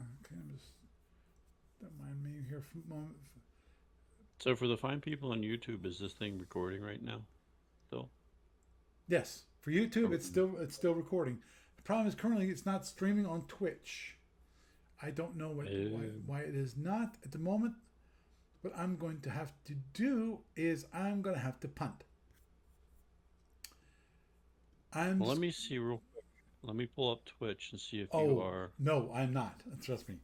Okay, I'm just don't mind me here for a moment. So for the fine people on YouTube, is this thing recording right now? Still? Yes, for YouTube, Oh, it's still recording. The problem is currently it's not streaming on Twitch. I don't know why it is not at the moment. What I'm going to have to do is I'm going to have to punt. I'm well, let just, me see real quick. Let me pull up Twitch and see if you oh are. no, I'm not. Trust me.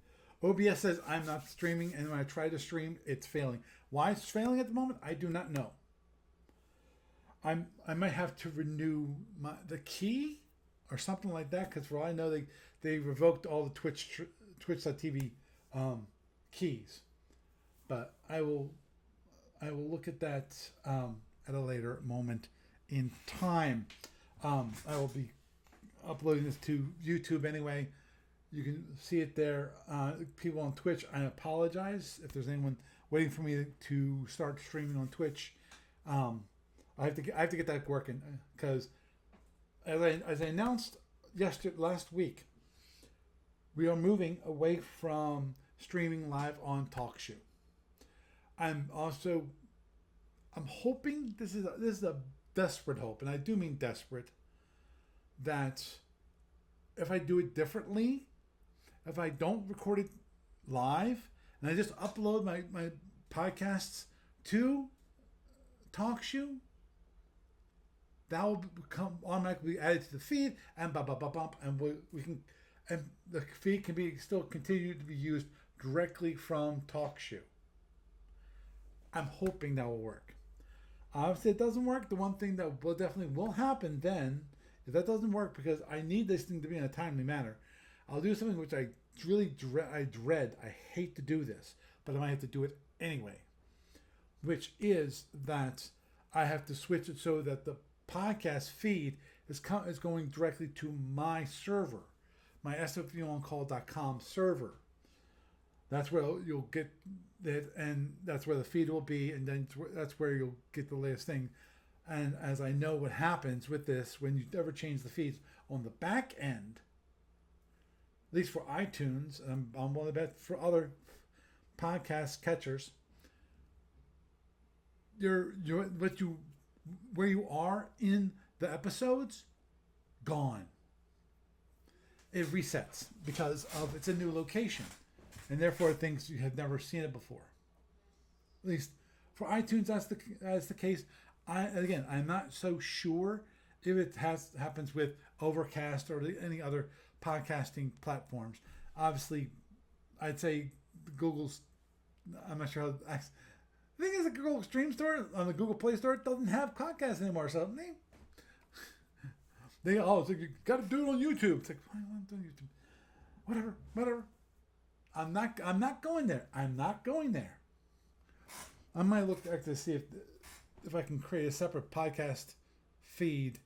OBS says I'm not streaming, and when I try to stream, it's failing. Why it's failing at the moment, I do not know. I might have to renew the key or something like that because for all I know they revoked all the Twitch.tv keys. But I will look at that at a later moment in time. I will be uploading this to YouTube anyway. You can see it there. People on Twitch, I apologize if there's anyone waiting for me to start streaming on Twitch. I have to get that working because as I announced last week, we are moving away from streaming live on TalkShoe. I'm hoping this is a desperate hope, and I do mean desperate, that if I do it differently, if I don't record it live and I just upload my podcasts to TalkShoe, that will become automatically added to the feed, and and we can, and the feed can be still continue to be used directly from TalkShoe. I'm hoping that will work. Obviously, it doesn't work. The one thing that will definitely happen then, if that doesn't work, because I need this thing to be in a timely manner, I'll do something which I really dread. I hate to do this, but I might have to do it anyway. Which is that I have to switch it so that the podcast feed is going directly to my server, my sfuoncall.com server. That's where you'll get it, and that's where the feed will be, and then that's where you'll get the latest thing. And as I know what happens with this, when you ever change the feeds on the back end, at least for iTunes, and I'm willing to bet for other podcast catchers, where you are in the episodes, gone. It resets because of it's a new location, and therefore things you have never seen it before. At least for iTunes, that's the case. I'm not so sure if it happens with Overcast or any other podcasting platforms. Obviously, I'd say Google's. I'm not sure how. The thing is, the Google Stream Store on the Google Play Store doesn't have podcasts anymore. So it's like you got to do it on YouTube. It's like why do I want to do YouTube? Whatever. I'm not going there. I'm not going there. I might look to see if I can create a separate podcast feed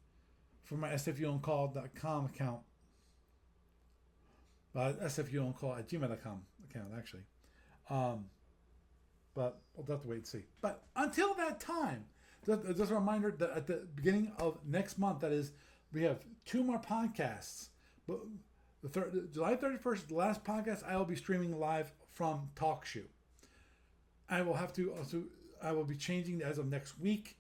for my sfuoncall.com account. sfuoncall@gmail.com account actually. But I'll have to wait and see. But until that time, just a reminder that at the beginning of next month, that is, we have 2 more podcasts. But July 31st, the last podcast, I will be streaming live from TalkShoe. I will be changing as of next week,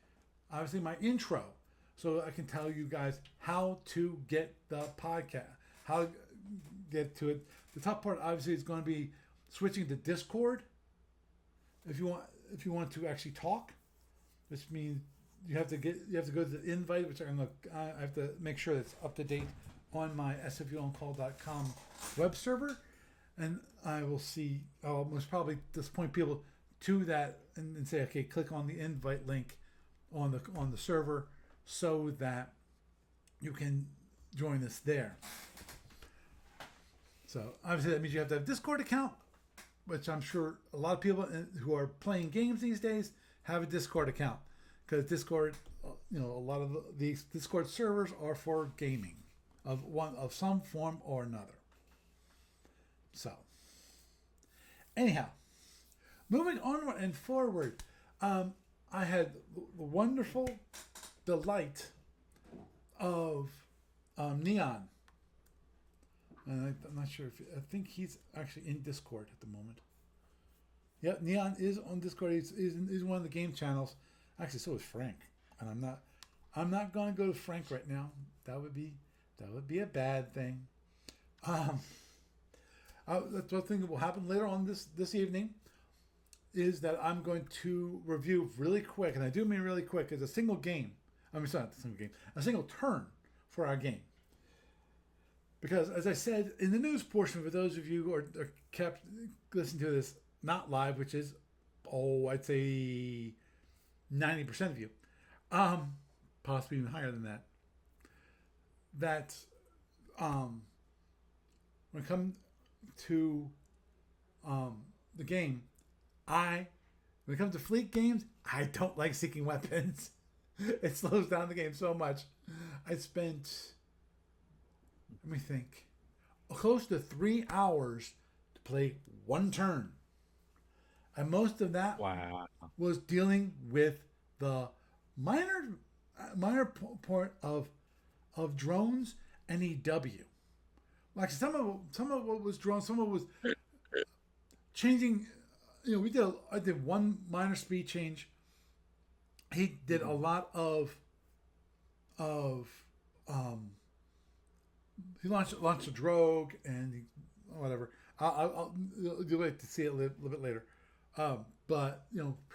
obviously, my intro, so I can tell you guys how to get the podcast, how to get to it. The top part, obviously, is going to be switching to Discord. If you want to actually talk, which means you have to go to the invite, which I have to make sure that's up to date on my sfuoncall.com web server, and I will see. I'll most probably just point people to that and say, okay, click on the invite link on the server so that you can join us there. So obviously that means you have to have a Discord account, which I'm sure a lot of people who are playing games these days have a Discord account, because Discord, a lot of these Discord servers are for gaming of some form or another. So, anyhow, moving onward and forward, I had the wonderful delight of Neon And I'm not sure if I think he's actually in Discord at the moment. Yeah, Neon is on Discord. He's one of the game channels. Actually, so is Frank. And I'm not going to go to Frank right now. That would be a bad thing. That's one thing that will happen later on this evening is that I'm going to review really quick, and I do mean really quick, is a single game. I mean, it's not a single game, a single turn for our game. Because, as I said, in the news portion, for those of you who are kept listening to this not live, which is, I'd say 90% of you, possibly even higher than that, that when it comes to the game, when it comes to fleet games, I don't like seeking weapons. It slows down the game so much. I spent, let me think, close to 3 hours to play one turn. And most of that was dealing with the minor part of drones and EW. Like some of what was drones, some of it was changing. I did one minor speed change. He did a lot of he launched a drogue and whatever. You'll wait to see it a little bit later. But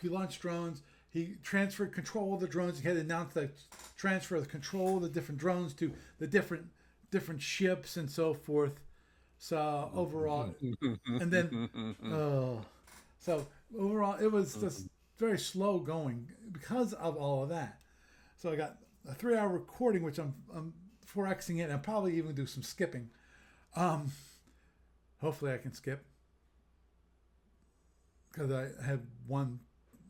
he launched drones. He transferred control of the drones. He had announced that transfer of the control of the different drones to the different ships and so forth. So overall, and then so overall, it was just very slow going because of all of that. So I got a 3-hour recording, which I'm 4xing it, and I'll probably even do some skipping. Hopefully I can skip because I had one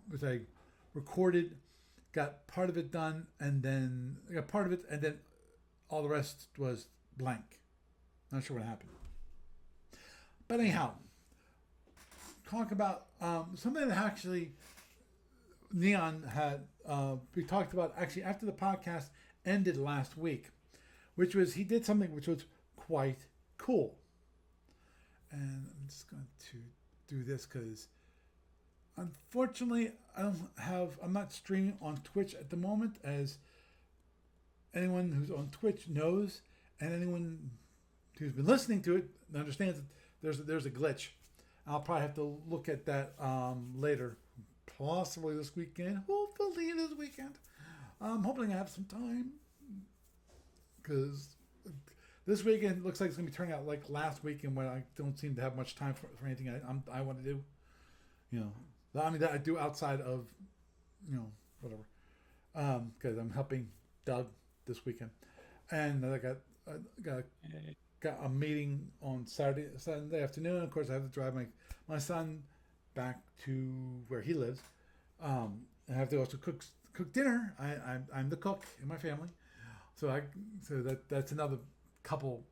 which I recorded, got part of it done, and then I got part of it, and then all the rest was blank. Not sure what happened. But anyhow, talk about something that actually Neon had, we talked about actually after the podcast ended last week, which was he did something which was quite cool. And I'm just going to do this because unfortunately I'm not streaming on Twitch at the moment, as anyone who's on Twitch knows, and anyone who's been listening to it understands that there's a glitch. I'll probably have to look at that later, possibly this weekend. Hopefully this weekend. I'm hoping I have some time because this weekend looks like it's going to be turning out like last weekend when I don't seem to have much time for anything I want to do. I mean that I do outside of whatever, because I'm helping Doug this weekend, and I got a meeting on Sunday afternoon. Of course, I have to drive my son back to where he lives. I have to also cook dinner. I'm the cook in my family, so that's another couple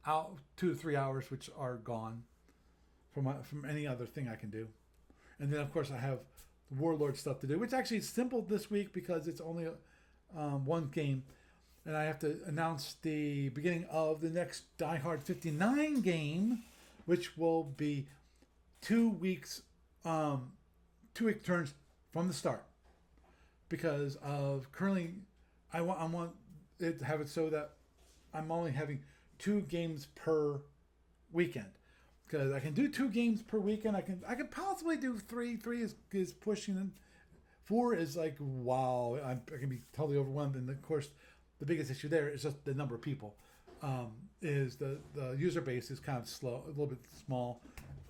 2 to 3 hours which are gone from any other thing I can do. And then of course I have the Warlord stuff to do, which actually is simple this week because it's only one game. And I have to announce the beginning of the next Die Hard 59 game, which will be 2 weeks, 2-week turns from the start. Because of currently, I want it to have it so that I'm only having 2 games per weekend. Because I can do 2 games per weekend. I can possibly do 3. 3 is pushing. 4 is like, wow, I can be totally overwhelmed. And of course, the biggest issue there is just the number of people. Is the user base is kind of slow, a little bit small.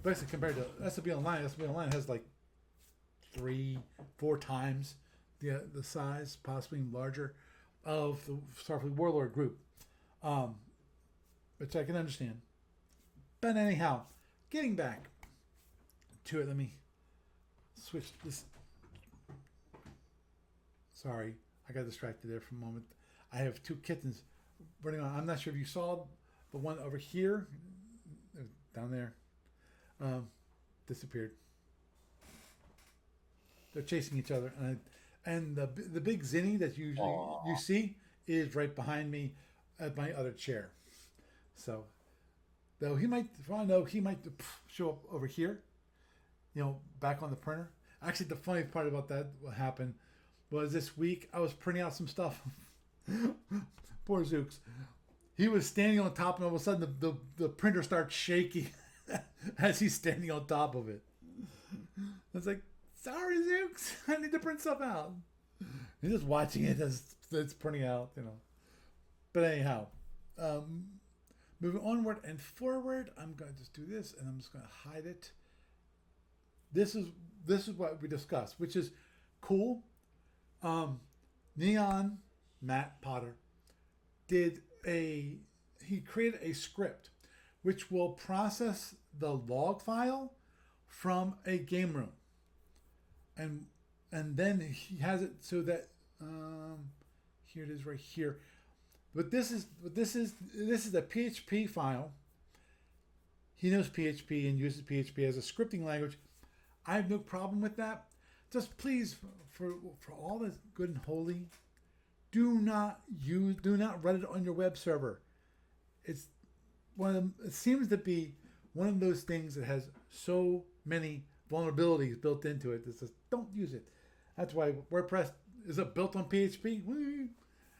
Basically compared to SB Online has like 3-4 times the size, possibly larger, of the Starfleet Warlord group, which I can understand. But anyhow, getting back to it, let me switch this. Sorry, I got distracted there for a moment. I have 2 kittens running on. I'm not sure if you saw the one over here, down there, disappeared. They're chasing each other, and the big Zinni that you see is right behind me at my other chair. So though he might, if I know, he might show up over here, back on the printer. Actually, the funny part about that, what happened, was this week I was printing out some stuff. Poor Zooks. He was standing on top, and all of a sudden the printer starts shaking as he's standing on top of it. It's like, sorry, Zooks, I need to print stuff out. He's just watching it as it's printing out, But anyhow, moving onward and forward, I'm going to just do this, and I'm just going to hide it. This is what we discussed, which is cool. Neon Matt Potter he created a script which will process the log file from a game room, and then he has it so that here it is right here. But this is a PHP file. He knows PHP and uses PHP as a scripting language. I have no problem with that. Just please, for all that's good and holy, do not run it on your web server. It seems to be one of those things that has so many vulnerabilities built into it. It says don't use it. That's why WordPress is built on PHP. Whee!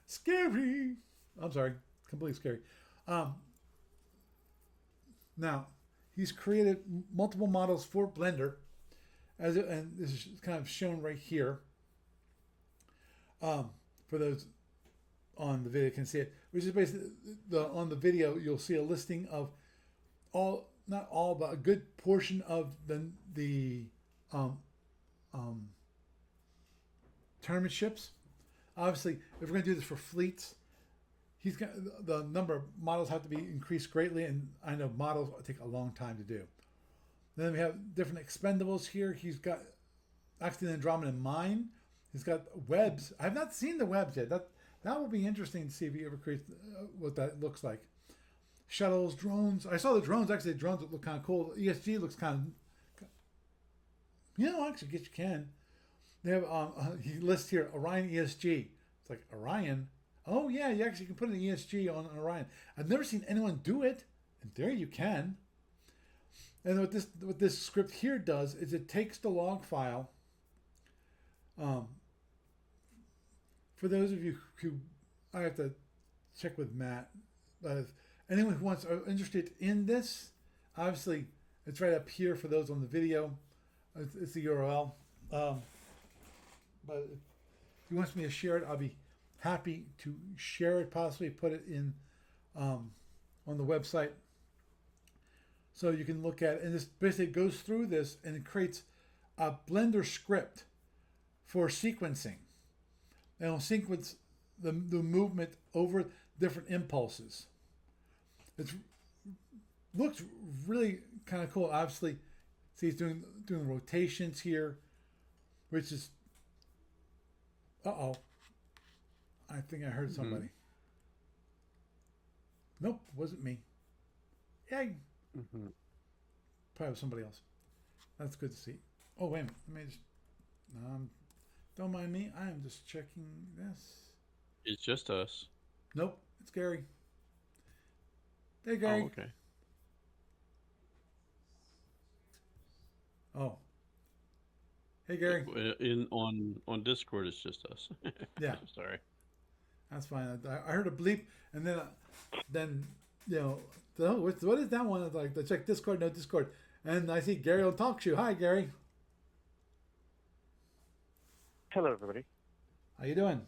Scary. I'm sorry, completely scary. Now he's created multiple models for Blender, and this is kind of shown right here. For those on the video can see it, which is basically on the video you'll see a listing of not all, but a good portion of the tournament ships. Obviously, if we're going to do this for fleets, the number of models have to be increased greatly, and I know models take a long time to do. Then we have different expendables here. He's got actually the Andromeda mine. He's got webs. I have not seen the webs yet. That will be interesting to see if he ever creates what that looks like. Shuttles, drones. I saw the drones. Actually, the drones look kind of cool. The ESG looks kind of. Actually, I guess you can. They have he lists here Orion ESG. It's like Orion. Oh yeah, you actually can put an ESG on Orion. I've never seen anyone do it, and there you can. And what this script here does is it takes the log file. For those of you who, I have to check with Matt, but if anyone who are interested in this, obviously it's right up here for those on the video. It's the URL. But if he wants me to share it, I'll be happy to share it, possibly put it in on the website. So you can look at it, and this basically goes through this and it creates a Blender script for sequencing. And it'll sequence the movement over different impulses. It looks really kind of cool. Obviously, see he's doing rotations here, which is I think I heard somebody. Nope, wasn't me. Yay. Probably was somebody else. That's good to see. Oh, wait a minute. Let me just... don't mind me. I am just checking this. It's just us. Nope, it's Gary. Hey, Gary. Oh, okay. Oh. Hey, Gary. On Discord, it's just us. Yeah. Sorry. That's fine. I heard a bleep, and then what is that one? Like, to check Discord, no Discord, and I see Gary will talk to you. Hi, Gary. Hello, everybody. How you doing?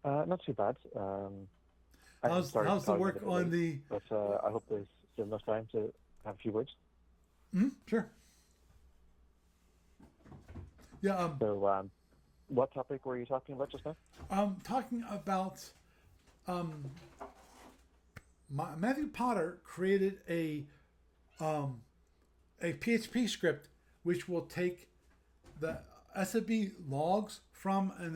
Not too bad. How's the work on the? But I hope there's still enough time to have a few words. Sure. Yeah. So, what topic were you talking about just now? I'm talking about Matthew Potter created a PHP script which will take the SFB logs from an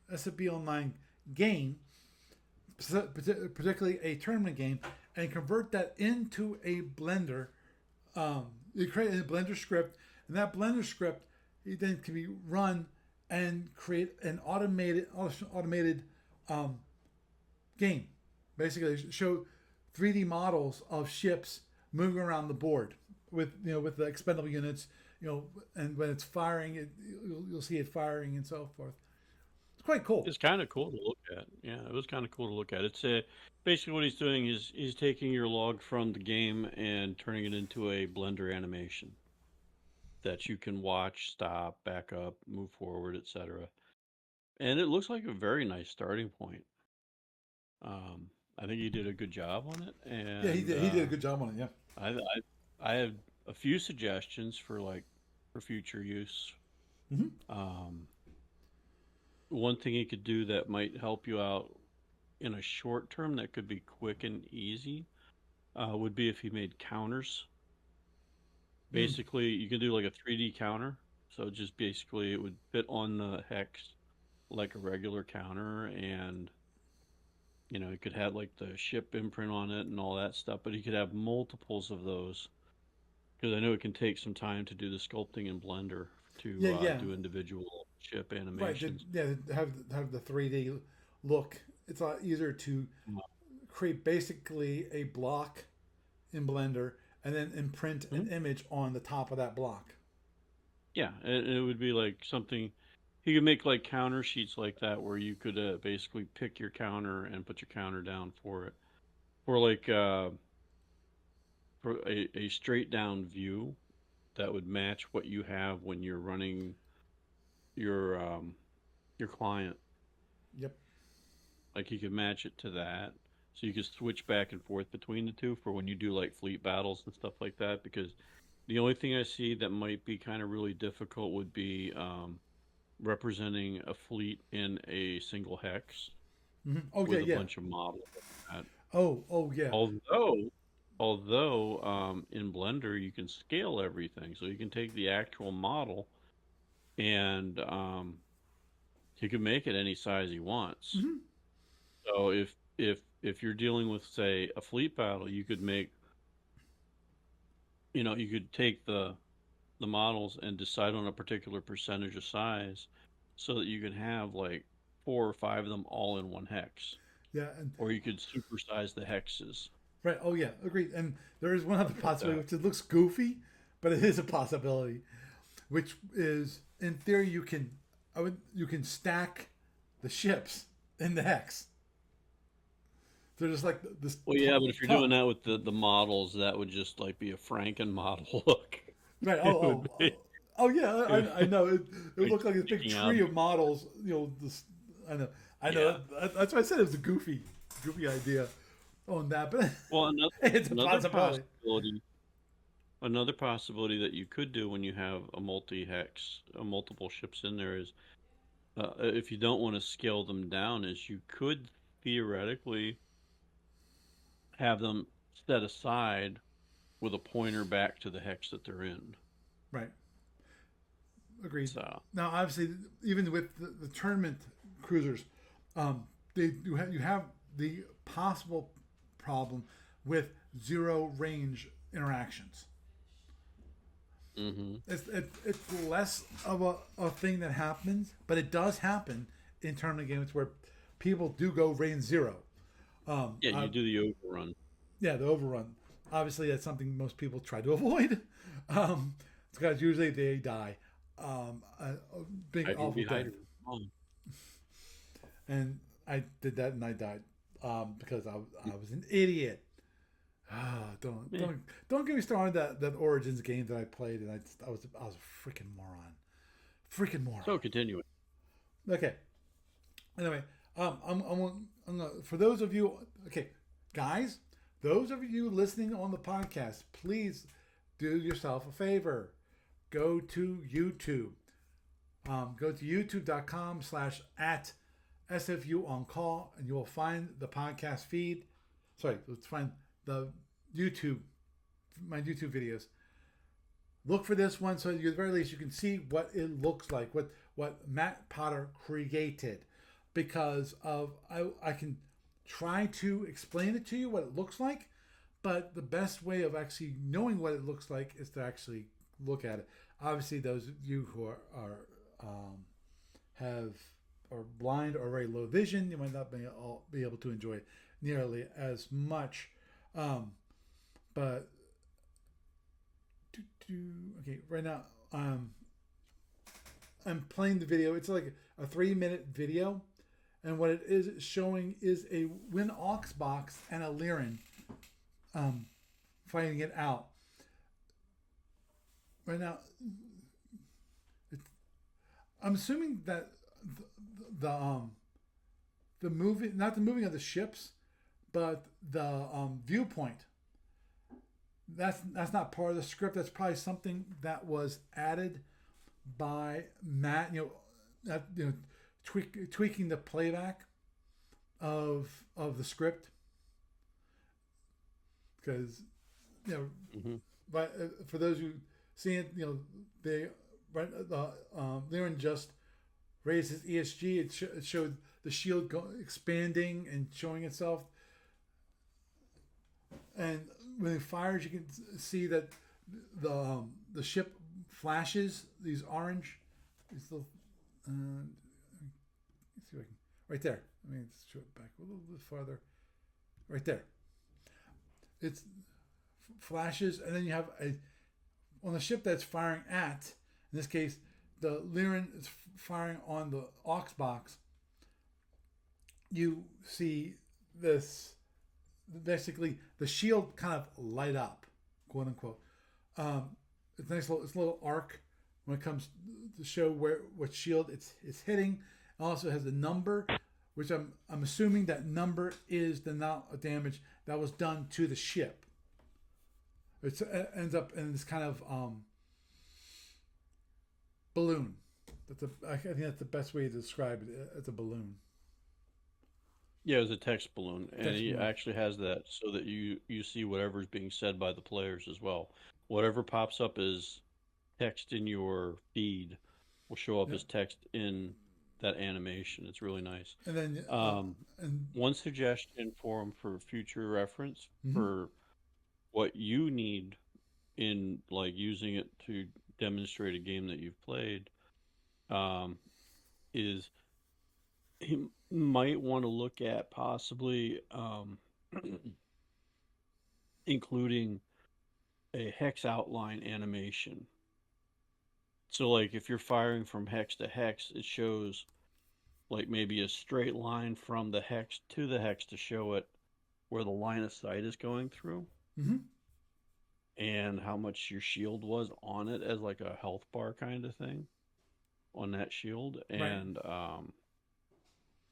SFB online game, particularly a tournament game, and convert that into a Blender. You create a Blender script, and that Blender script then can be run and create an automated game. basically show 3D models of ships moving around the board with with the expendable units, and when it's firing, you'll see it firing and so forth. It's quite cool. It's kind of cool to look at. Yeah, it was kind of cool to look at. It's basically what he's doing is he's taking your log from the game and turning it into a Blender animation that you can watch, stop, back up, move forward, etc. And it looks like a very nice starting point. I think he did a good job on it, Yeah, he and did. He did a good job on it. Yeah. I have a few suggestions for for future use. Hmm. One thing he could do that might help you out in a short term that could be quick and easy would be if he made counters. Mm. Basically, you can do like a 3D counter. So just basically, it would fit on the hex like a regular counter, and you could have like the ship imprint on it and all that stuff. But you could have multiples of those because I know it can take some time to do the sculpting in Blender Yeah, to yeah. do individual ship Right. animations. Yeah, have the 3D look. It's a lot easier to create basically a block in Blender and then imprint an Mhm. image on the top of that block. Yeah, it would be like something you could make like counter sheets like that where you could basically pick your counter and put your counter down for it. For like for a straight down view that would match what you have when you're running your client. Yep. Like you could match it to that. So you could switch back and forth between the two for when you do like fleet battles and stuff like that. Because the only thing I see that might be kind of really difficult would be representing a fleet in a single hex Okay. with a Yeah. bunch of models like that. Oh. Oh. Yeah. Although in Blender you can scale everything, so you can take the actual model and you can make it any size he wants. So if you're dealing with say a fleet battle, you could make you could take the models and decide on a particular percentage of size so that you can have like 4 or 5 of them all in one hex. Yeah. And Or you could supersize the hexes right. Oh yeah. Agreed. And there is one other like possibility, that. which it looks goofy, but it is a possibility, which is in theory you can stack the ships in the hex. So just like this Well, yeah, but if you're doing ton. that with the models, that would just like be a Franken model look. Right. It would be Oh yeah. it would I know. It would be look like this big sticking out. tree of models. This. I know. I Yeah. know. That's why I said it was a goofy idea on that, but Well, it's a another possibility. possibility, another possibility that you could do when you have a multi-hex, multiple ships in there is, if you don't want to scale them down, is you could theoretically have them set aside with a pointer back to the hex that they're in. Right. Agreed. So, Now, obviously, even with the tournament cruisers, you have the possible problem with zero range interactions. hmm It's less of a thing that happens, but it does happen in tournament games where people do go range zero. yeah, you do the overrun. Yeah, the overrun. Obviously, that's something most people try to avoid. It's because usually they die. A big Hiding awful death. behind. Oh, And I did that and I died because I was an idiot. yeah. Don't get me started on that Origins game that I played and I was a freaking moron, freaking So moron. continuing. Okay. Anyway, I'm gonna, for those of you, okay, guys, those of you listening on the podcast, please do yourself a favor. Go to YouTube. Go to youtube.com/at SFU on call, and you will find the podcast feed. Sorry, let's find the YouTube, my YouTube videos. Look for this one so at the very least you can see what it looks like, what Matt Potter created. Because of I can try to explain it to you what it looks like, but the best way of actually knowing what it looks like is to actually look at it. Obviously, those of you who have are blind or very low vision, you might not be able to enjoy it. nearly as much. But okay, right now I'm playing the video. It's like a 3-minute video, and what it is showing is a Win Ox box and a Lyran fighting it out. Right now, I'm assuming that the moving, not the moving of the ships, but the viewpoint. That's not part of the script. That's probably something that was added by Matt. Tweaking the playback of the script, because but for those who see it, they Lyran just raised his ESG. It showed the shield expanding and showing itself, and when it fires, you can see that the ship flashes these orange. These little, let's see if I can, right there. Let's show it back a little bit farther. Right there. It's flashes, and then you have on the ship that's firing at. In this case, the Lyran is firing on the Ox box. You see this, basically the shield kind of light up, quote unquote. It's nice little, it's a little arc when it comes to show what shield it's hitting. It also has a number, which I'm assuming that number is the amount of damage that was done to the ship. It ends up in this kind of balloon. I think that's the best way to describe it, as a balloon. Yeah, it was a text balloon, and Text he balloon. actually has that so that you see whatever's being said by the players as well. Whatever pops up as text in your feed will show up Yeah. as text in that animation. It's really nice. And then and One suggestion for him for future reference mhm. for what you need in like using it to demonstrate a game that you've played is he might want to look at possibly including a hex outline animation. So like if you're firing from hex to hex, it shows like maybe a straight line from the hex to the hex to show it where the line of sight is going through Mm-hmm. and how much your shield was on it as like a health bar kind of thing on that shield. Right. And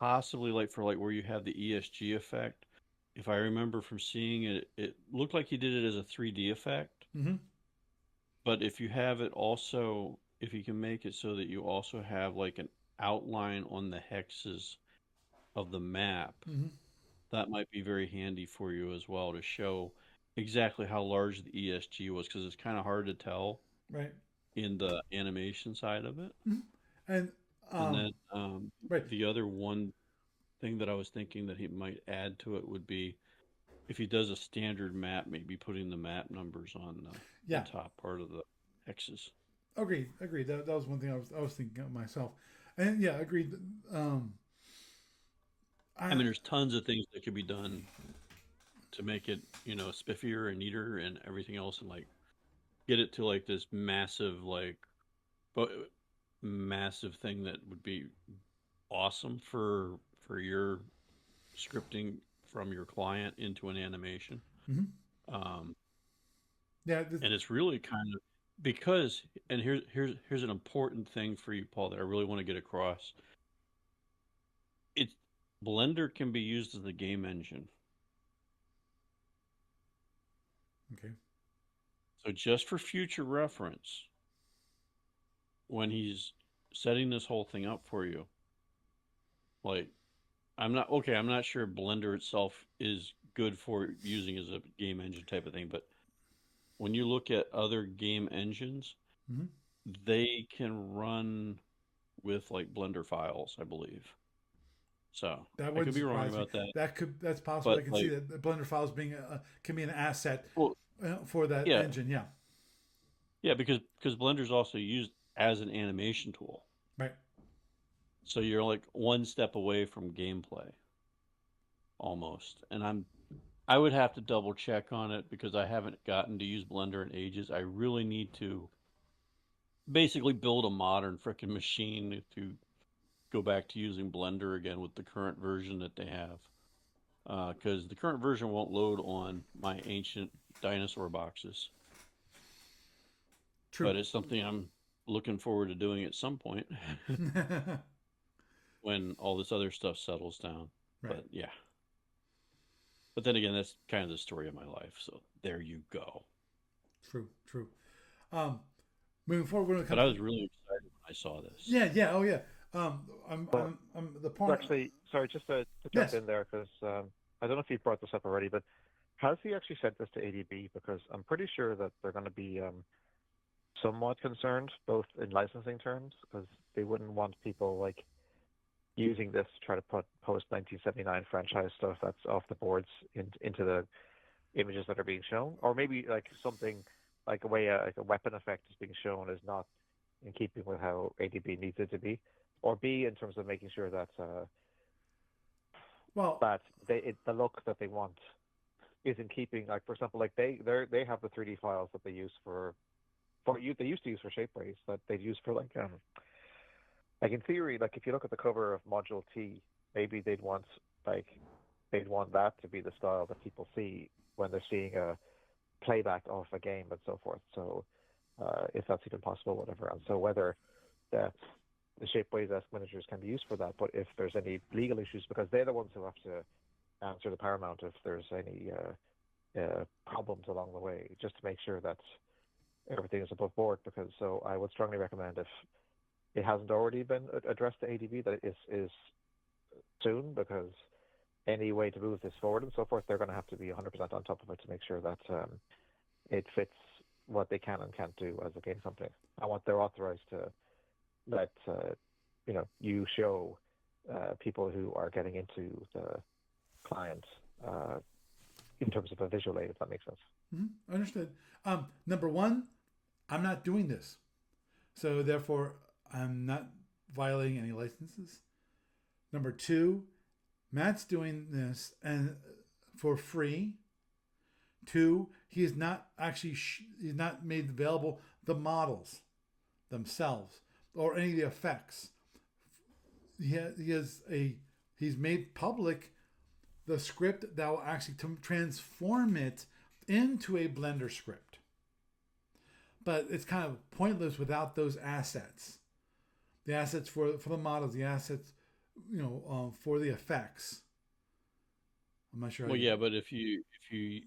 possibly like for like where you have the ESG effect. If I remember from seeing it, it looked like he did it as a 3D effect. Mm-hmm. But if you have it also, if you can make it so that you also have like an outline on the hexes of the map, Mm-hmm. that might be very handy for you as well to show exactly how large the ESG was because it's kind of hard to tell Right. in the animation side of it. Mm-hmm. And And then right. the other one thing that I was thinking that he might add to it would be if he does a standard map, maybe putting the map numbers on the top part of the hexes. Agreed. That was one thing I was thinking of myself. And yeah, agreed. I mean, there's tons of things that could be done to make it, spiffier and neater and everything else, and like get it to like this massive, massive thing that would be awesome for your scripting from your client into an animation. Mm-hmm. And it's really kind of because, and here's an important thing for you, Paul, that I really want to get across. It's Blender can be used as a game engine. Okay. So just for future reference, when he's setting this whole thing up for you, like I'm not sure Blender itself is good for using as a game engine type of thing, but when you look at other game engines, mm-hmm. they can run with like Blender files, I believe. So I could be wrong about that. That's possible. But, I can see that the Blender files can be an asset for that yeah. engine. Yeah. Yeah, because Blender's also used as an animation tool. Right. So you're like one step away from gameplay almost. And I would have to double check on it because I haven't gotten to use Blender in ages. I really need to basically build a modern frickin' machine to go back to using Blender again with the current version that they have. Because the current version won't load on my ancient dinosaur boxes. True. But it's something I'm looking forward to doing at some point when all this other stuff settles down. Right. But yeah. But then again, that's kind of the story of my life. So there you go. True. Moving forward, we're going to come. But I was really excited when I saw this. Yeah. Oh, yeah. I'm the point. Actually, sorry, just to jump Yes. in there, because I don't know if you brought this up already, but has he actually sent this to ADB? Because I'm pretty sure that they're going to be somewhat concerned, both in licensing terms, because they wouldn't want people like using this to try to put post 1979 franchise stuff that's off the boards into the images that are being shown, or maybe like something like a way like a weapon effect is being shown is not in keeping with how ADB needs it to be, or B, in terms of making sure that Well, that the look that they want is in keeping. Like for example, like they have the 3D files that they use they used to use for Shapeways that they'd use for like in theory, like if you look at the cover of Module T, maybe they'd want that to be the style that people see when they're seeing a playback of a game and so forth. So if that's even possible, whatever. And so whether the Shapeways-esque miniatures can be used for that, but if there's any legal issues, because they're the ones who have to answer the Paramount if there's any problems along the way, just to make sure that everything is above board. Because so I would strongly recommend, if it hasn't already been addressed to ADB, that it is soon, because any way to move this forward and so forth, they're going to have to be 100% on top of it to make sure that it fits what they can and can't do as a game company. I want they're authorized to let you show people who are getting into the client in terms of a visual aid, if that makes sense. Mm-hmm. Understood. Number one, I'm not doing this, so therefore I'm not violating any licenses. Number two, Matt's doing this and for free. Two, he has not actually he's not made available the models themselves or any of the effects. He's made public the script that will actually transform it into a Blender script. But it's kind of pointless without those assets. The assets for the models, the assets, for the effects. I'm not sure. Well, yeah, but if you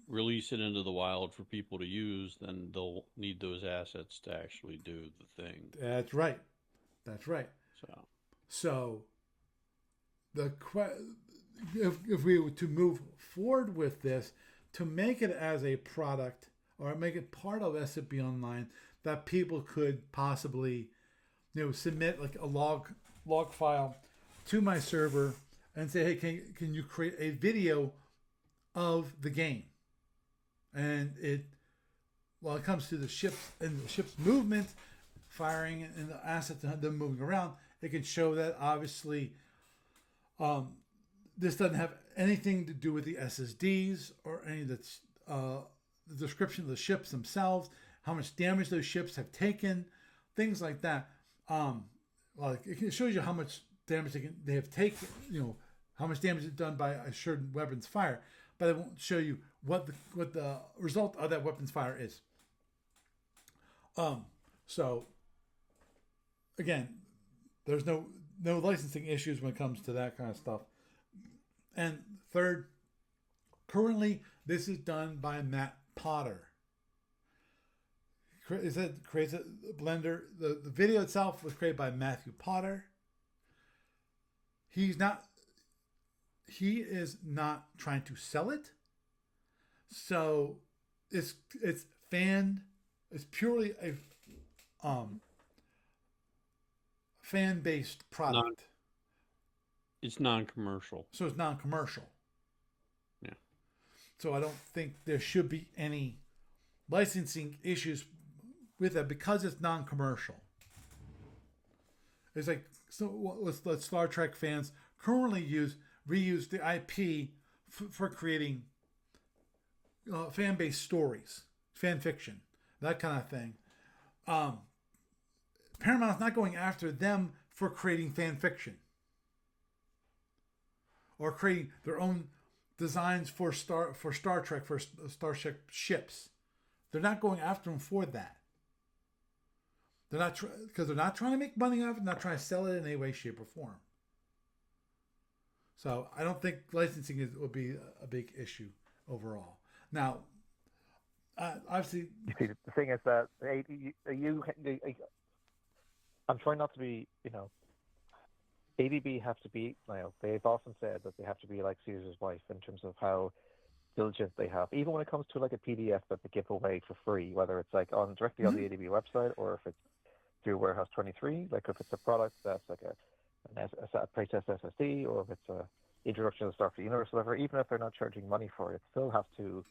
release it into the wild for people to use, then they'll need those assets to actually do the thing. That's right. So if we were to move forward with this, to make it as a product or make it part of SFB Online, that people could possibly, submit like a log file to my server and say, hey, can you create a video of the game? And it comes to the ships and the ship's movement, firing and the assets and them moving around, it can show that obviously this doesn't have anything to do with the SSDs or any of the description of the ships themselves, how much damage those ships have taken, things like that. It shows you how much damage they have taken, how much damage is done by a certain weapon's fire, but it won't show you what the result of that weapon's fire is. So again, there's no licensing issues when it comes to that kind of stuff. And third, currently this is done by Matt Potter. It creates a Blender. The video itself was created by Matthew Potter. He is not trying to sell it. So it's purely a fan-based product. It's non-commercial. So it's non-commercial. Yeah. So I don't think there should be any licensing issues with that because it's non-commercial. It's like, so what Star Trek fans currently reuse the IP for creating fan based stories, fan fiction, that kind of thing. Um, Paramount's not going after them for creating fan fiction or creating their own designs for Star Trek, for Starship ships. They're not going after them for that. They're not because they're not trying to make money off it, not trying to sell it in any way, shape, or form. So I don't think licensing will be a big issue overall. Now, obviously, You see, the thing is that I'm trying not to be, ADB have to be, they've often said that they have to be like Caesar's wife in terms of how diligent they have, even when it comes to like a PDF that they give away for free, whether it's like directly on the ADB website or if it's through Warehouse 23, like if it's a product that's like a playtest SSD or if it's a introduction to the Starfleet universe, whatever, even if they're not charging money for it, still have to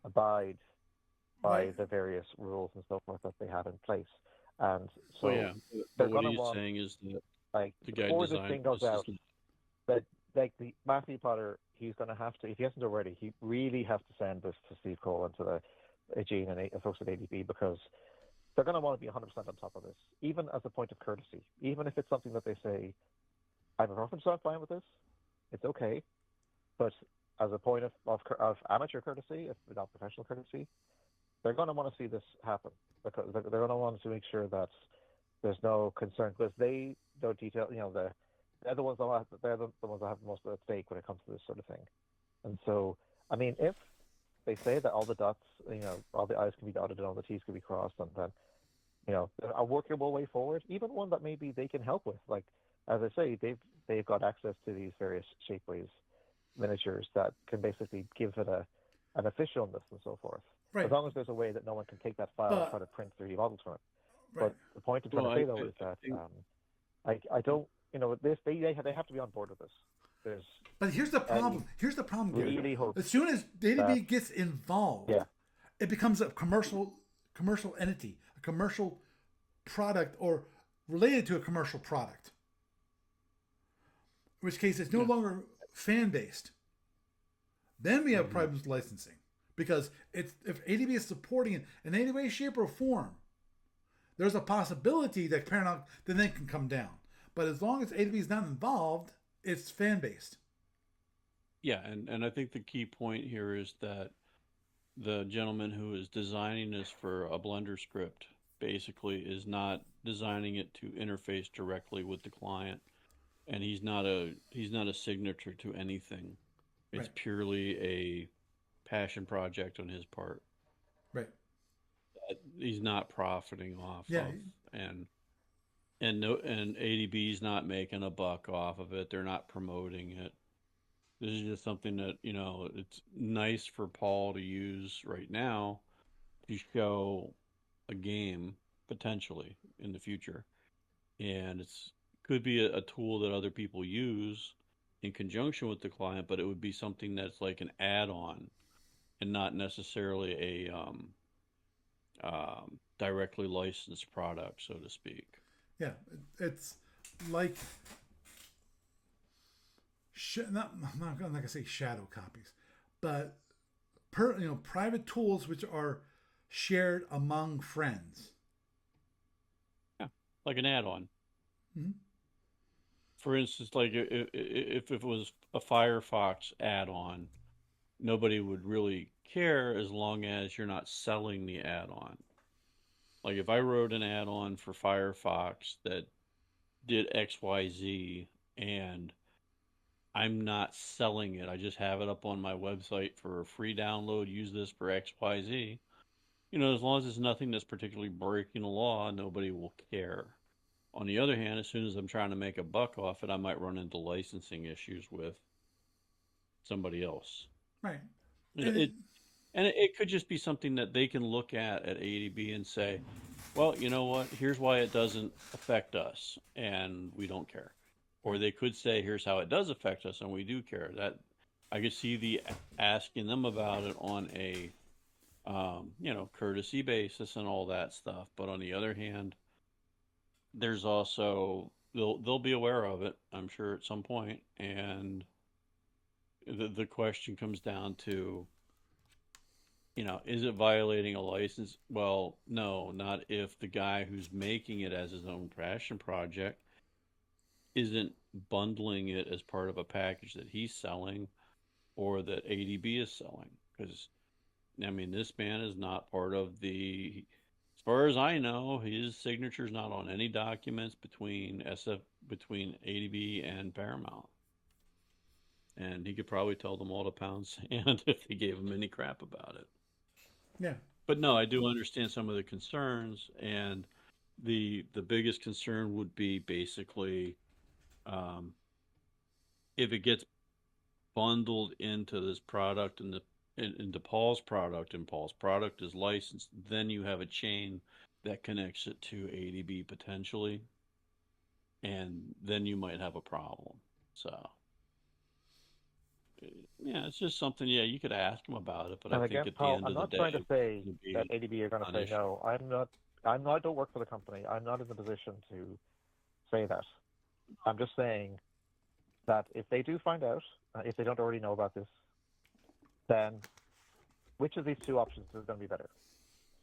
abide by the various rules and so forth that they have in place. And so they're what going to he's want, saying is that like, the guy before this designed thing goes this out, that like the Matthew Potter, he's going to have to, if he hasn't already, he really has to send this to Steve Cole and to the Gene and folks at ADB, because they're going to want to be 100% on top of this, even as a point of courtesy. Even if it's something that they say, I'm a reference not fine with this, it's okay, but as a point of amateur courtesy, if not professional courtesy, they're going to want to see this happen, because they're going to want to make sure that there's no concern, because they don't detail, they're the ones that have the most at stake when it comes to this sort of thing. And so, I mean, if they say that all the dots, all the I's can be dotted and all the T's can be crossed, and then, a workable way forward, even one that maybe they can help with, like, as I say, they've got access to these various shapeways miniatures that can basically give it an officialness and so forth. right. As long as there's a way that no one can take that file and try to print 3D models from it. Right. But the point I'm trying to say, though, is that I don't, they have to be on board with this. But here's the problem. Here's the problem, Gary. Really hope as soon as ADB gets involved, yeah. it becomes a commercial entity, a commercial product, or related to a commercial product. In which case, it's no longer fan based. Then we have problems with licensing, because if ADB is supporting it in any way, shape, or form, there's a possibility that Paramount then can come down. But as long as ADB is not involved, it's fan based. Yeah, and I think the key point here is that the gentleman who is designing this for a Blender script basically is not designing it to interface directly with the client, and he's not a signature to anything. It's purely a passion project on his part. Right. He's not profiting off of, and ADB's not making a buck off of it. They're not promoting it. This is just something that, it's nice for Paul to use right now to show a game potentially in the future. And could be a tool that other people use in conjunction with the client, but it would be something that's like an add-on and not necessarily a directly licensed product, so to speak. Yeah, it's like I'm not gonna say shadow copies, but private tools which are shared among friends. Yeah, like an add-on. Mm-hmm. For instance, like if it was a Firefox add-on, nobody would really care as long as you're not selling the add-on. Like if I wrote an add-on for Firefox that did XYZ and I'm not selling it, I just have it up on my website for a free download, use this for XYZ, as long as it's nothing that's particularly breaking the law, nobody will care. On the other hand, as soon as I'm trying to make a buck off it, I might run into licensing issues with somebody else. Right. And it could just be something that they can look at ADB and say, well, you know what? Here's why it doesn't affect us, and we don't care. Or they could say, here's how it does affect us, and we do care. That I could see the asking them about it on a courtesy basis and all that stuff. But on the other hand, there's also they'll be aware of it, I'm sure, at some point, and the question comes down to, is it violating a license? Well, no, not if the guy who's making it as his own passion project isn't bundling it as part of a package that he's selling or that ADB is selling. Because, I mean, this man is not part of as far as I know, his signature's not on any documents between ADB and Paramount. And he could probably tell them all to pound sand if they gave him any crap about it. Yeah. But no, I do understand some of the concerns, and the biggest concern would be basically um, if it gets bundled into this product and into Paul's product, and Paul's product is licensed, then you have a chain that connects it to ADB potentially, and then you might have a problem. So yeah, it's just something. Yeah, you could ask him about it, but I And think again, at the Paul, end I'm of the not day, trying to it's say going to be that ADB are a going to say non-issue. no. I'm not. I'm not. I don't work for the company. I'm not in the position to say that. I'm just saying that if they do find out, if they don't already know about this, then which of these two options is going to be better?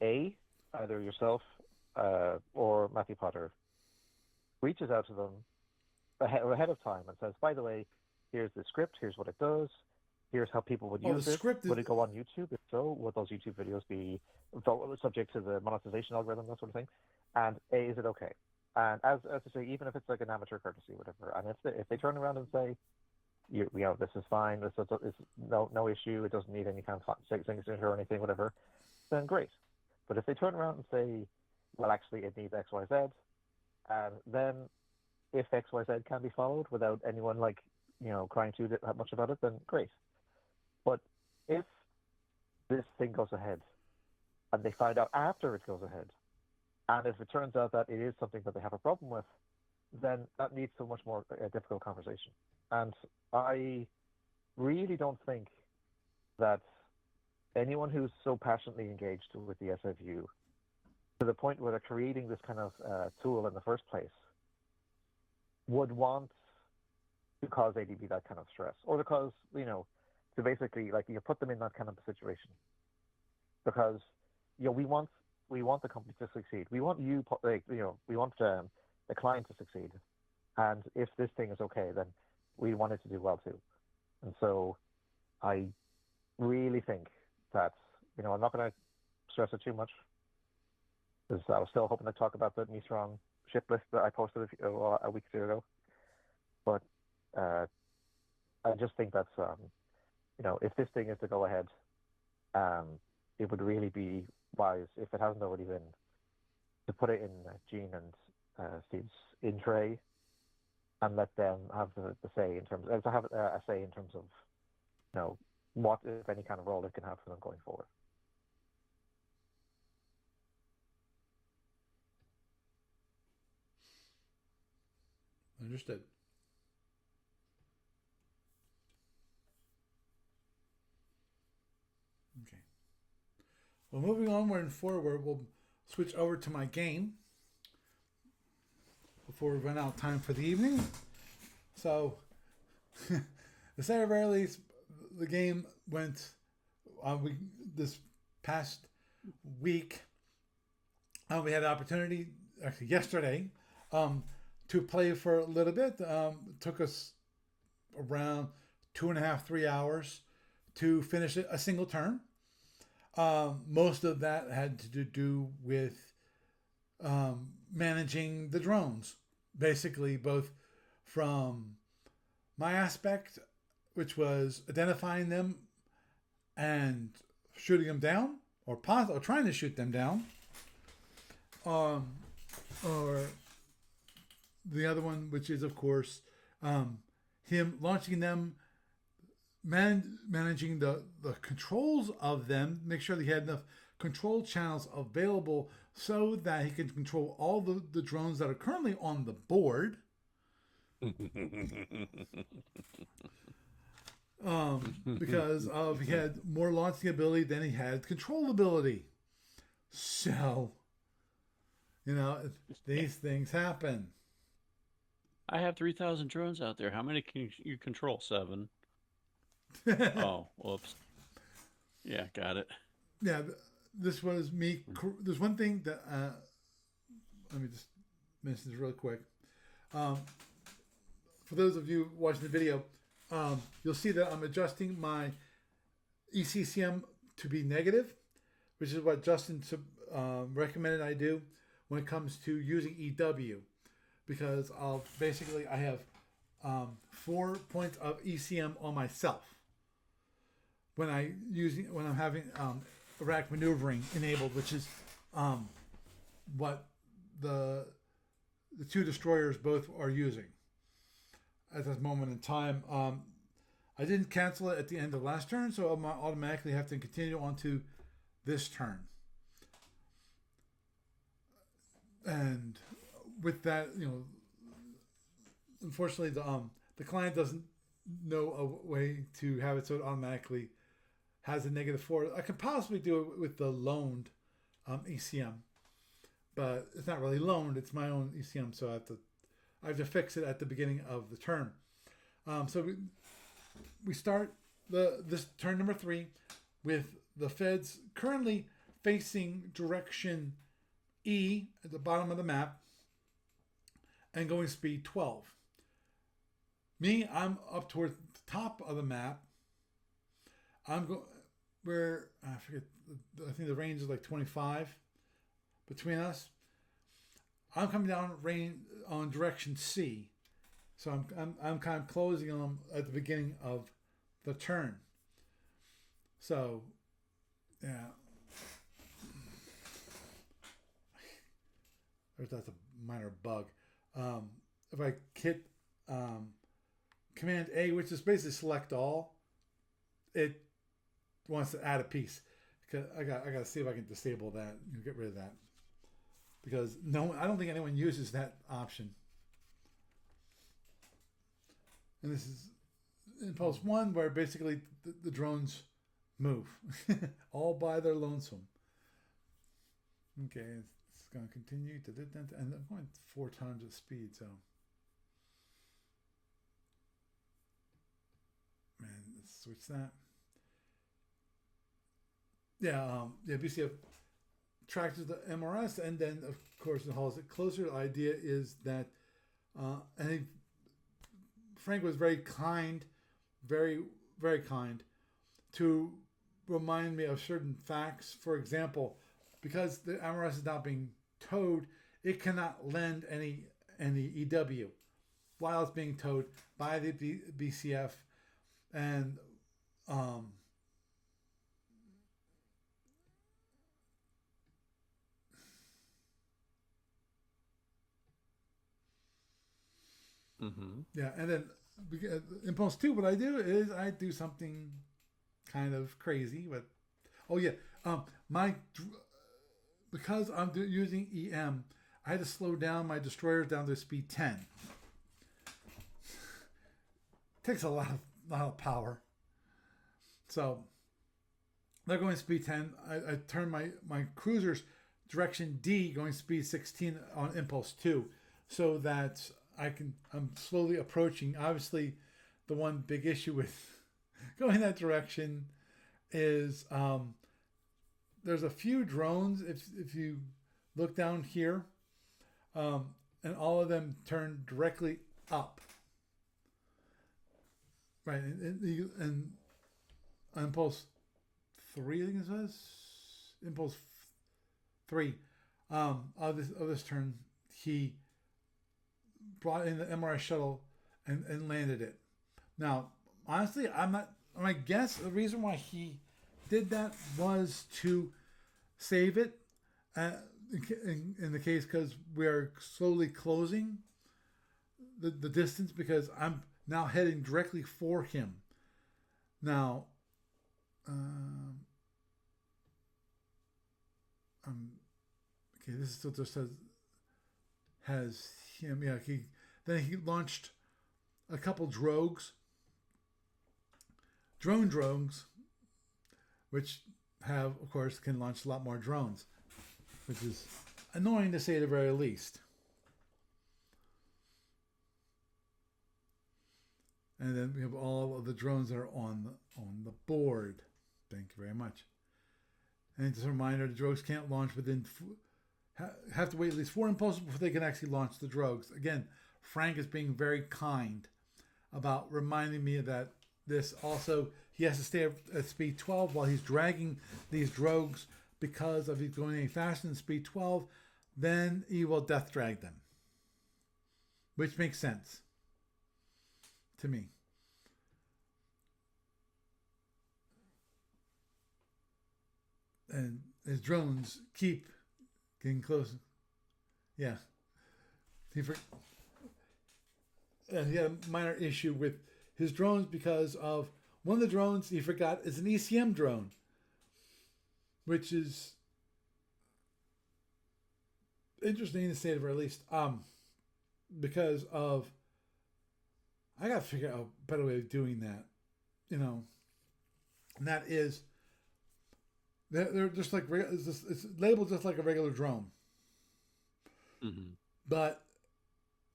A, either yourself or Matthew Potter reaches out to them ahead of time and says, by the way, here's the script, here's what it does, here's how people would Oh, the use it. script is. Would it go on YouTube? If so, would those YouTube videos be subject to the monetization algorithm, that sort of thing? And A, is it okay? And as I say, even if it's like an amateur courtesy, whatever, and if they turn around and say, this is fine, this is no issue, it doesn't need any kind of signature or anything, whatever, then great. But if they turn around and say, well, actually, it needs X, Y, Z, and then if X, Y, Z can be followed without anyone crying too much about it, then great. But if this thing goes ahead and they find out after it goes ahead, and if it turns out that it is something that they have a problem with, then that needs so much more difficult conversation. And I really don't think that anyone who's so passionately engaged with the SFU to the point where they're creating this kind of tool in the first place would want to cause ADB that kind of stress, or to cause, to basically put them in that kind of situation. Because we want the company to succeed. We want we want the client to succeed. And if this thing is okay, then we want it to do well too. And so I really think that, I'm not going to stress it too much, because I was still hoping to talk about the Mistron ship list that I posted a week or two ago. But I just think that's, if this thing is to go ahead, it would really be wise, if it hasn't already been, to put it in Gene and Steve's in tray, and let them have the say in terms to have a say in terms of, what, if any, kind of role it can have for them going forward. Understood. Okay. Well, moving onward and forward, we'll switch over to my game before we run out of time for the evening. So, to say the very least, the game went. This past week, we had the opportunity, actually yesterday, to play for a little bit. It took us around 2.5, 3 hours to finish a single turn. Most of that had to do with managing the drones, basically, both from my aspect, which was identifying them and shooting them down, or trying to shoot them down, or the other one, which is of course him launching them, managing the controls of them, make sure that he had enough control channels available so that he can control all the drones that are currently on the board. Because he had more launching ability than he had control ability. So, these things happen. I have 3,000 drones out there. How many can you control? 7. Oh, whoops. Yeah, got it. Yeah, this was me. There's one thing that let me just mention this really quick. Um, for those of you watching the video, you'll see that I'm adjusting my ECCM to be negative, which is what Justin recommended I do when it comes to using EW, because I have 4 points of ECM on myself when I'm having erratic maneuvering enabled, which is what the two destroyers both are using at this moment in time. I didn't cancel it at the end of last turn, so I automatically have to continue on to this turn. And with that, unfortunately, the client doesn't know a way to have it so it automatically has a -4. I could possibly do it with the loaned ECM, but it's not really loaned. It's my own ECM, so I have to fix it at the beginning of the turn. So we start this turn number 3 with the feds currently facing direction E at the bottom of the map and going speed 12. Me, I'm up towards the top of the map. I'm going where I forget. I think the range is like 25 between us. I'm coming down on direction C, so I'm kind of closing on them at the beginning of the turn. So, yeah, that's a minor bug. If I hit Command A, which is basically select all, it wants to add a piece. I got to see if I can disable that and get rid of that, because I don't think anyone uses that option. And this is Impulse 1, where basically the drones move all by their lonesome. Okay, it's going to continue and I'm going 4 times the speed, so let's switch that. BCF tracks the MRS, and then of course it hauls it closer. The idea is that I think Frank was very kind, very, very kind, to remind me of certain facts. For example, because the MRS is now being towed, it cannot lend any EW while it's being towed by the BCF, and and then Impulse 2, what I do is I do something kind of crazy, but because I'm using EM, I had to slow down my destroyers down to speed 10. Takes a lot of power. So they're going speed 10. I turn my cruisers direction D, going speed 16 on Impulse 2, so that I'm slowly approaching. Obviously, the one big issue with going that direction is there's a few drones. If you look down here, and all of them turn directly up. Right, and Impulse 3, I think it says Impulse 3 of this turn, he brought in the MRI shuttle and landed it. Now, honestly, my guess the reason why he did that was to save it in the case, because we're slowly closing the distance, because I'm now heading directly for him. Now, okay, this is still just has him. Yeah, he launched a couple drone drones, which of course can launch a lot more drones, which is annoying to say the very least. And then we have all of the drones that are on the board. Thank you very much. And just a reminder, the drones can't launch within, have to wait at least 4 impulses before they can actually launch the drones. Again, Frank is being very kind about reminding me that this also, he has to stay at speed 12 while he's dragging these drogues, because if he's going any faster than speed 12, then he will death drag them. Which makes sense to me. And his drones keep getting closer. Yeah. He had a minor issue with his drones because of one of the drones he forgot is an ECM drone, which is interesting to say the very least. Because of, I got to figure out a better way of doing that, and that is, they're just like, it's labeled just like a regular drone, but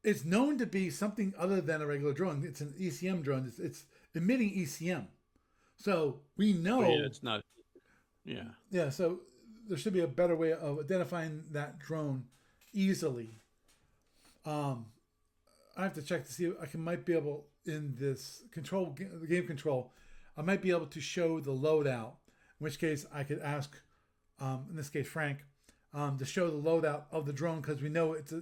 it's known to be something other than a regular drone. It's an ECM drone. It's emitting ECM. So we know. But yeah, it's not. Yeah. Yeah, so there should be a better way of identifying that drone easily. I have to check to see if might be able, in this the game control, I might be able to show the loadout. In which case I could ask, in this case Frank, to show the loadout of the drone, because we know it's a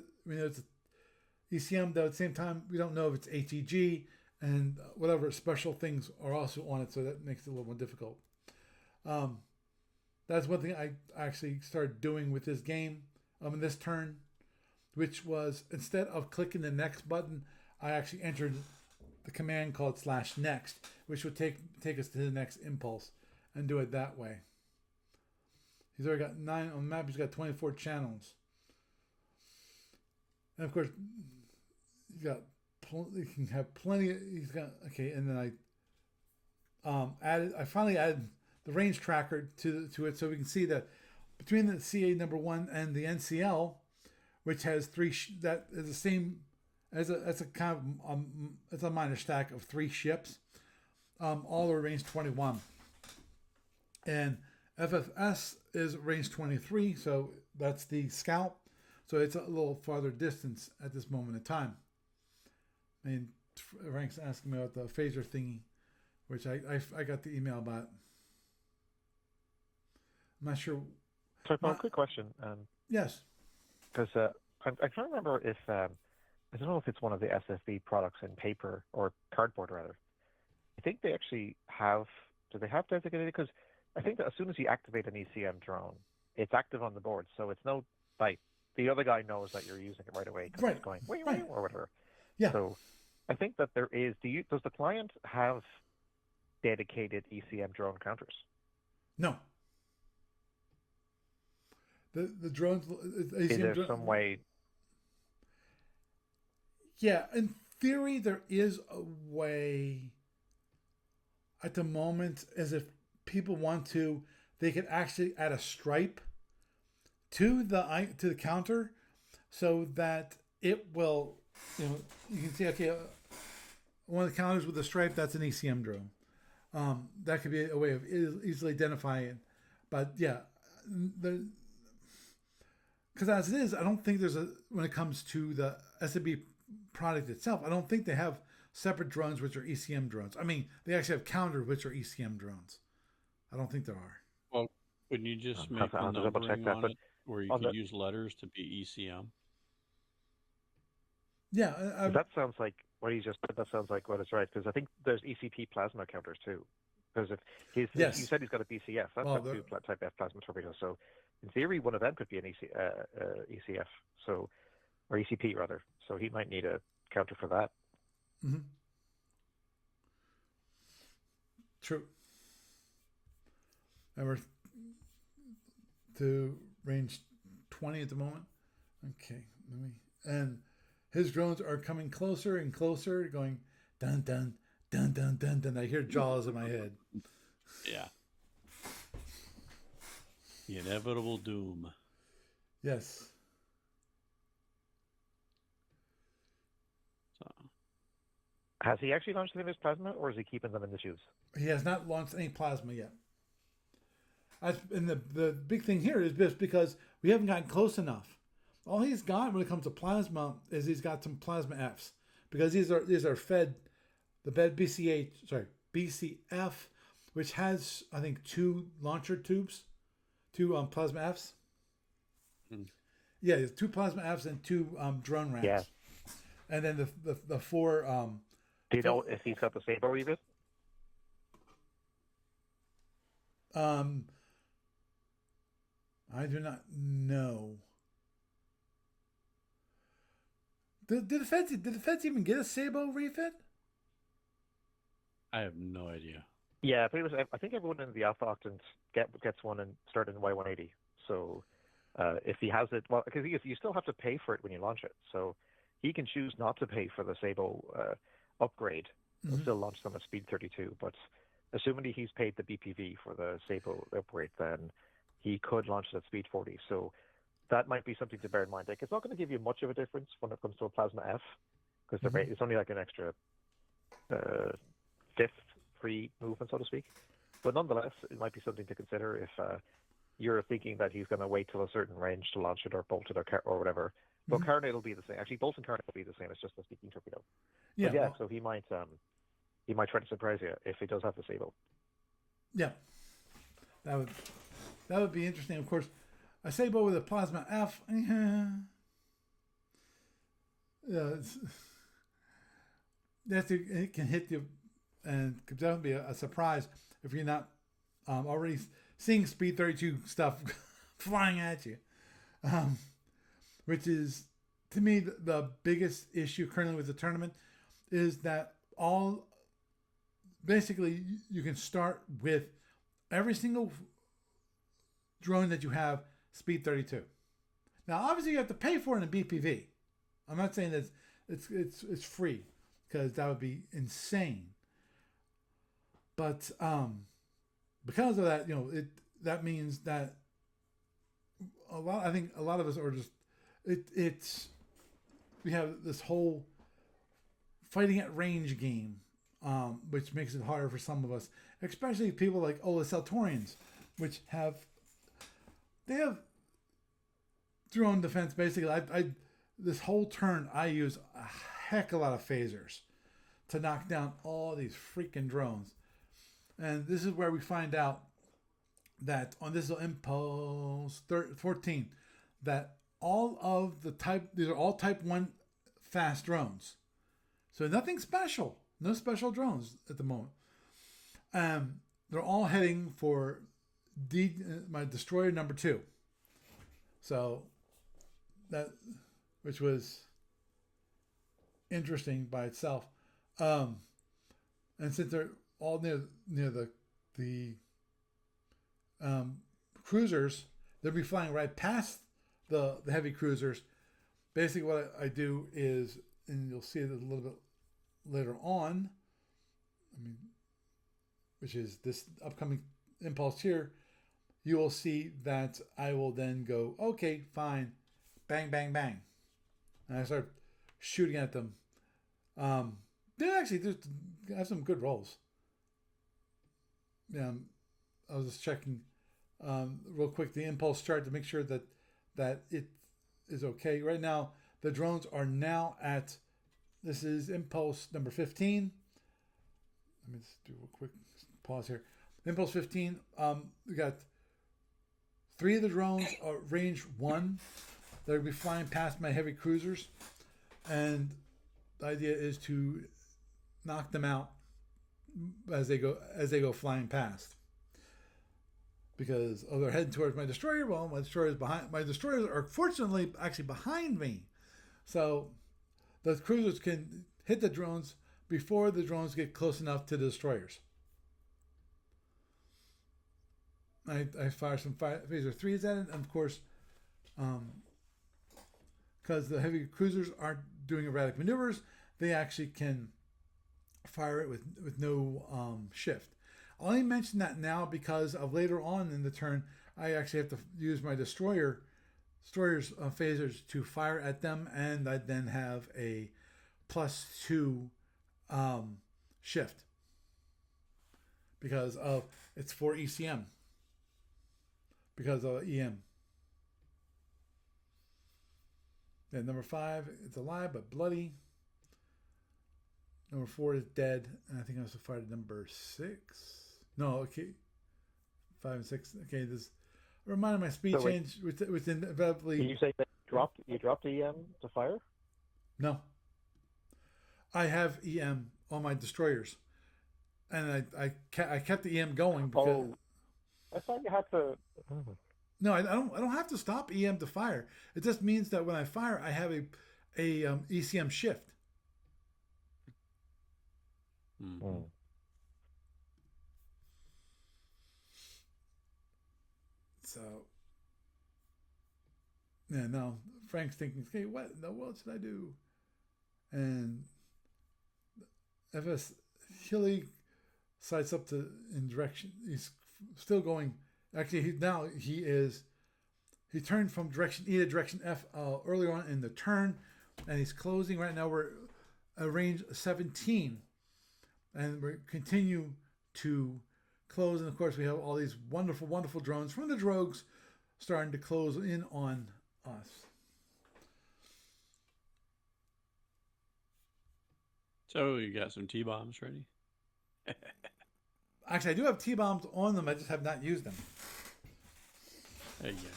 ECM, though at the same time we don't know if it's HEG and whatever special things are also on it, so that makes it a little more difficult. That's one thing I actually started doing with this game, in this turn, which was, instead of clicking the next button, I actually entered the command called /next, which would take us to the next impulse, and do it that way. He's already got 9 on the map. He's got 24 channels, and of course, he can have plenty. He's got, okay, and then I finally added the range tracker to it, so we can see that between the CA number 1 and the NCL, which has 3, that is the same as a kind of it's a minor stack of 3 ships, all are range 21, and FFS is range 23, so that's the scout, so it's a little farther distance at this moment in time. I mean, Frank's asking me about the phaser thingy, which I got the email about. I'm not sure. So, Paul, quick question. Yes. Because I'm trying to remember if I don't know if it's one of the SFB products in paper or cardboard rather. I think they actually have. Do they have designated? Because I think that as soon as you activate an ECM drone, it's active on the board, so it's no, like, the other guy knows that you're using it right away because it's going wing, wing, or whatever. Yeah. So I think that there is. Does the client have dedicated ECM drone counters? No. The drones. Is there some way? Yeah, in theory, there is a way. At the moment, as if people want to, they could actually add a stripe to the counter, so that it will, you can see, okay, one of the counters with a stripe, that's an ECM drone. That could be a way of easily identifying it. But yeah, because as it is, I don't think when it comes to the SFB product itself, I don't think they have separate drones which are ECM drones. I mean, they actually have counters which are ECM drones. I don't think there are. Well, couldn't you just make the numbering on it, where you could use letters to be ECM? Yeah, that sounds like what he just said. That sounds like what is right, because I think there's ECP plasma counters too. Because if you said he's got a BCF, that's got 2 type F plasma torpedoes. So in theory, one of them could be an ECF, or ECP rather. So he might need a counter for that. Mm-hmm. True. And we're to range 20 at the moment. Okay, and his drones are coming closer and closer, going dun dun dun dun dun dun. I hear Jaws in my head. Yeah. The inevitable doom. Yes. Has he actually launched them in his plasma, or is he keeping them in the tubes? He has not launched any plasma yet. And the big thing here is just because we haven't gotten close enough. All he's got when it comes to plasma is he's got some plasma Fs, because these are fed the bed BCF, which has, I think, 2 launcher tubes, 2 plasma Fs. Yeah, there's 2 plasma Fs and 2 drone racks. Yeah. And then the 4. Do you know if he's got the Sabo refit? I do not know. Did the feds even get a Sabo refit? I have no idea. Yeah, pretty much. I think everyone in the Alpha Octant gets one and started in Y180. So if he has it, well, because you still have to pay for it when you launch it. So he can choose not to pay for the Sabo upgrade and still launch them at speed 32. But assuming he's paid the BPV for the Sabo upgrade, then he could launch it at speed 40. So that might be something to bear in mind. Like, it's not going to give you much of a difference when it comes to a Plasma F, because it's only like an extra fifth free movement, so to speak. But nonetheless, it might be something to consider if you're thinking that he's going to wait till a certain range to launch it, or bolt it, or whatever. But Carnate will be the same. Actually, bolt and Carnate will be the same. It's just a speaking torpedo. Yeah. But yeah. So he might try to surprise you if he does have the Sabo. Yeah. That would be interesting. Of course, a Sabo with a Plasma F. It can hit you, and could definitely be a surprise if you're not already seeing Speed 32 stuff flying at you. Which is, to me, the biggest issue currently with the tournament is that basically you can start with every single drone that you have speed 32. Now, obviously, you have to pay for it in BPV. I'm not saying that it's free, because that would be insane. But because of that, that means that I think a lot of us are just we have this whole fighting at range game, which makes it harder for some of us, especially people like the Saltorians, which have drone defense. Basically, I this whole turn I use a heck of a lot of phasers to knock down all these freaking drones, and this is where we find out that on this Impulse 14 that all of these are all type 1 fast drones. So nothing special. No special drones at the moment. They're all heading for my destroyer number 2. So which was interesting by itself. And since they're all near the cruisers, they'll be flying right past the heavy cruisers. Basically, what I do is, and you'll see it a little bit later on, which is this upcoming Impulse here, you will see that I will then go, okay, fine, bang, bang, bang. And I start shooting at them. They actually have some good rolls. Yeah, I was just checking real quick the Impulse chart to make sure that it is okay. Right now, the drones are now at, this is Impulse number 15. Let me just do a quick pause here. Impulse 15, we got 3 of the drones are range 1. They'll be flying past my heavy cruisers. And the idea is to knock them out as they go flying past. Because they're heading towards my destroyer. Well, my destroyers are fortunately actually behind me, so the cruisers can hit the drones before the drones get close enough to the destroyers. I fire some phaser 3s at it, and of course, because the heavy cruisers aren't doing erratic maneuvers, they actually can fire it with no shift. I only mention that now because of later on in the turn, I actually have to use my destroyer's phasers to fire at them, and I then have a +2 shift because of it's for ECM because of EM. And number 5, it's alive but bloody. Number 4 is dead, and I think I also fired number 6. No, okay, 5 and 6. Okay, this reminded my speed So wait, change within inevitably. Can you say that you dropped EM to fire? No, I have EM on my destroyers, and I kept the EM going because I thought you had to. no, I don't have to stop EM to fire. It just means that when I fire, I have a ECM shift. Mm-hmm. So yeah, no. Frank's thinking, hey, what in the world should I do? And FS Hilly sights up to in direction. He's still going. Actually, he turned from direction E to direction F earlier on in the turn, and he's closing right now. We're at range 17, and we continue to close. And of course, we have all these wonderful, wonderful drones from the drogues starting to close in on us. So you got some T-bombs ready? Actually, I do have T-bombs on them. I just have not used them. There you go.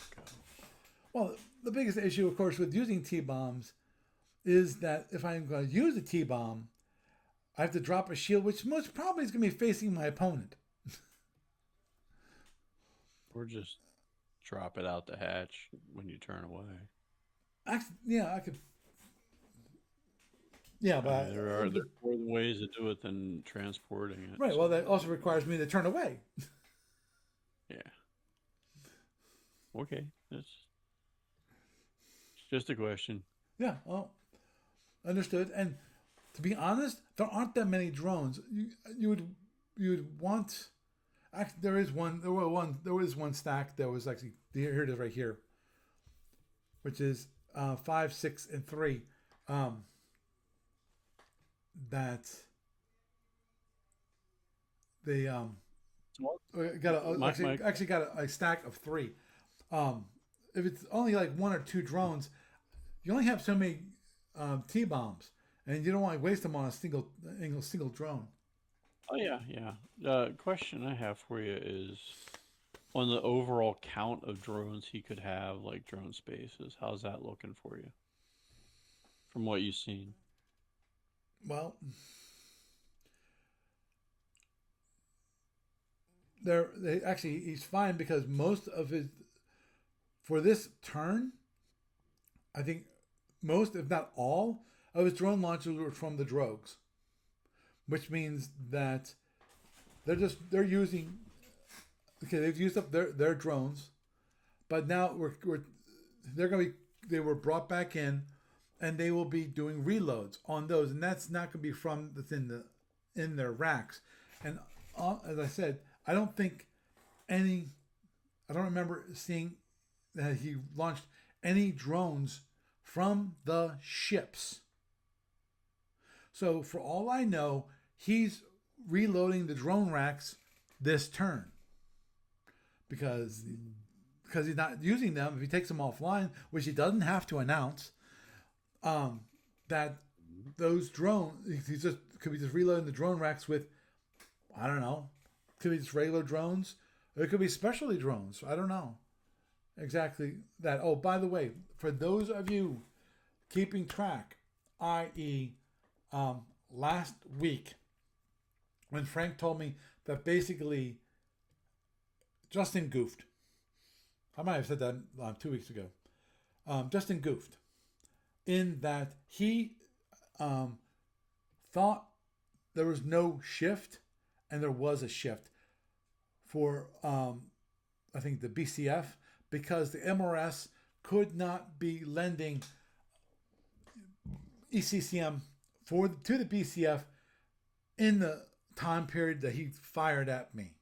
Well, the biggest issue, of course, with using T-bombs is that if I'm going to use a T-bomb, I have to drop a shield, which most probably is going to be facing my opponent. Or just drop it out the hatch when you turn away. Actually, yeah, I could. Yeah, but there are more ways to do it than transporting it. Right. So. Well, that also requires me to turn away. Yeah. Okay. It's just a question. Yeah. Well, understood. And to be honest, there aren't that many drones. You would want. Actually, there is one. There was one stack that was actually here. It is right here, which is 5, 6, and 3. That they actually got a stack of 3. If it's only like 1 or 2 drones, you only have so many T-bombs, and you don't want to waste them on a single drone. Oh yeah, yeah. The question I have for you is on the overall count of drones he could have, like drone spaces. How's that looking for you from what you've seen? Well, he's fine because most of his for this turn, I think most, if not all, of his drone launchers were from the drogues, which means that they're using. Okay, they've used up their drones, but now they were brought back in. And they will be doing reloads on those, and that's not going to be from in their racks. And as I said, I don't remember seeing that he launched any drones from the ships. So for all I know, he's reloading the drone racks this turn because he's not using them. If he takes them offline, which he doesn't have to announce. That those drones, could be just reloading the drone racks with, I don't know, could be just regular drones, or it could be specialty drones. I don't know exactly that. Oh, by the way, for those of you keeping track, i.e., last week when Frank told me that basically Justin goofed. I might have said that 2 weeks ago. Justin goofed. In that he thought there was no shift, and there was a shift for I think the BCF, because the MRS could not be lending ECCM to the BCF in the time period that he fired at me.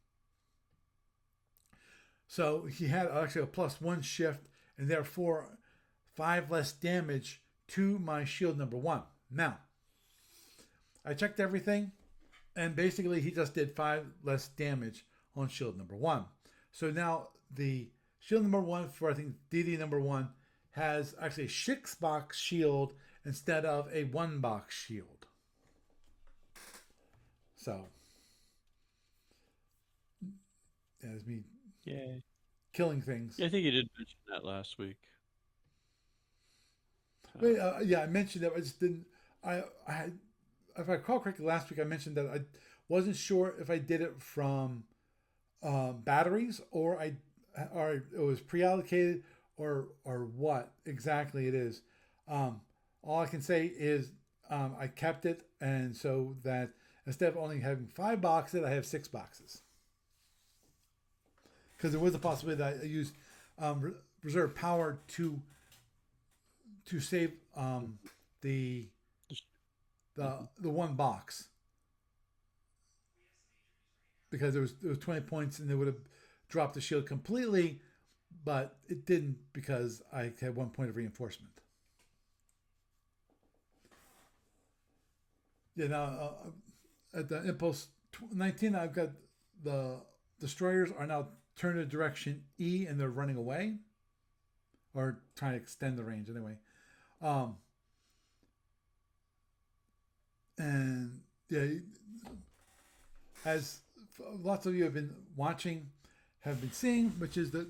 So he had actually a +1 shift, and therefore 5 less damage to my shield number 1. Now, I checked everything, and basically he just did 5 less damage on shield number 1. So now the shield number 1 for I think DD number 1 has actually a 6-box shield instead of a 1-box shield. So as me killing things. Yeah, I think you did mention that last week. Yeah, I mentioned that. I just didn't. I had, if I recall correctly, last week I mentioned that I wasn't sure if I did it from batteries or it was pre-allocated or what exactly it is. All I can say is I kept it, and so that instead of only having 5 boxes, I have 6 boxes. Because there was a possibility that I used reserve power to save the 1 box, because there was 20 points and they would have dropped the shield completely, but it didn't because I had 1 point of reinforcement. Yeah, now at the Impulse 19, I've got the destroyers are now turned in direction E and they're running away, or trying to extend the range anyway. And yeah, as lots of you have been watching, have been seeing, which is that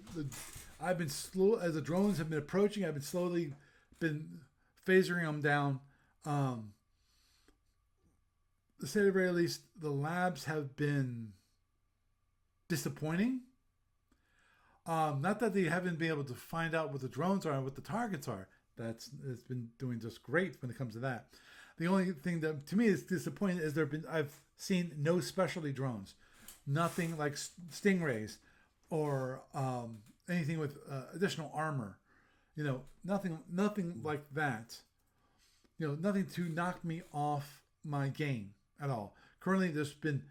I've been slow as the drones have been approaching. I've been slowly phasing them down. To say the very least, the labs have been disappointing. Not that they haven't been able to find out what the drones are and what the targets are. It's been doing just great when it comes to that. The only thing that to me is disappointing is I've seen no specialty drones, nothing like stingrays or anything with additional armor. Nothing like that. Nothing to knock me off my game at all. Currently, there's been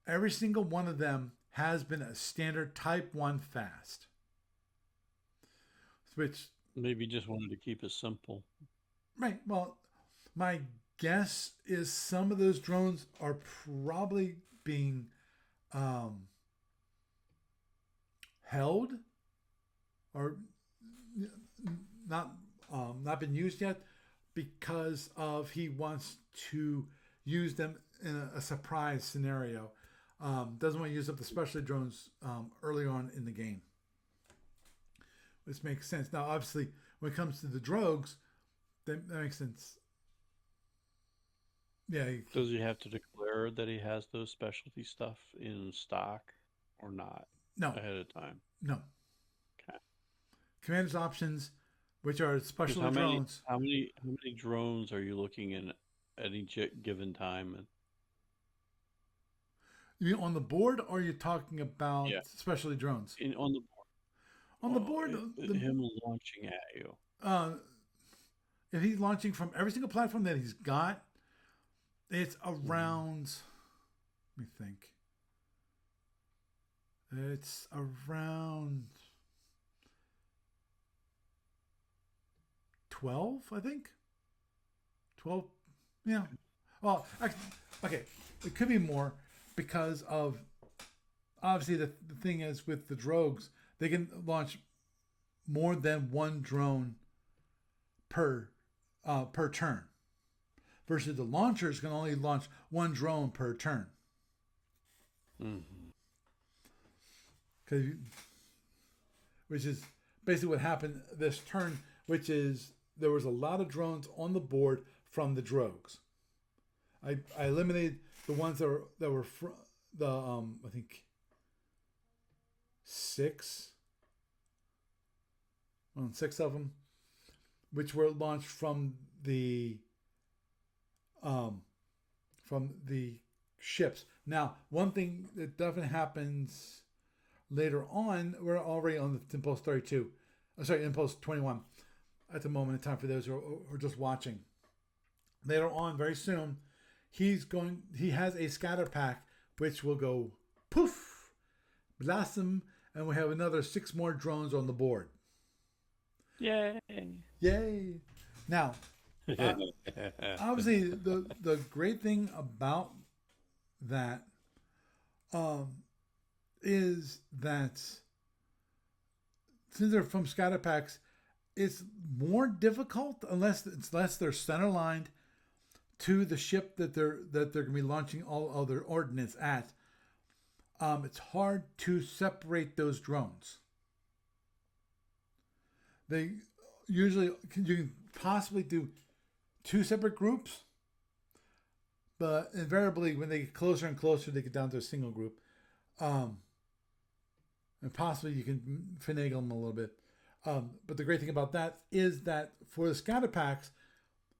every single one of them has been a standard Type 1 fast. Which maybe just wanted to keep it simple. Right. Well, my guess is some of those drones are probably being held or not been used yet because of he wants to use them in a surprise scenario. Doesn't want to use up the specialty drones early on in the game. Which makes sense. Now, obviously, when it comes to the drogues, that makes sense. Yeah. Does he have to declare that he has those specialty stuff in stock or not? No. Ahead of time? No. Okay. Commander's options, which are specialty drones. How many drones are you looking in at each given time? You mean on the board, or are you talking about specialty drones? On the board. On the board, him launching at you. If he's launching from every single platform that he's got, it's around. Let me think. It's around 12, I think. 12, yeah. Well, okay, it could be more because of obviously the thing is with the drogues. They can launch more than 1 drone per turn, versus the launchers can only launch 1 drone per turn. Which is basically what happened this turn. Which is there was a lot of drones on the board from the drogues. I eliminated the ones that were from the I think 6 of them, which were launched from the ships. Now, one thing that definitely happens later on, we're already on the Impulse 32. Impulse 21 at the moment in time for those who are just watching. Later on, very soon, he has a scatter pack which will go poof, blossom, and we have another 6 more drones on the board. Yay! Yay! Now, Obviously, the great thing about that is that since they're from scatter packs, it's more difficult unless they're center lined to the ship that they're going to be launching all other ordnance at. It's hard to separate those drones. They usually you can possibly do two separate groups, but invariably when they get closer and closer, they get down to a single group. And possibly you can finagle them a little bit. But the great thing about that is that for the scatter packs,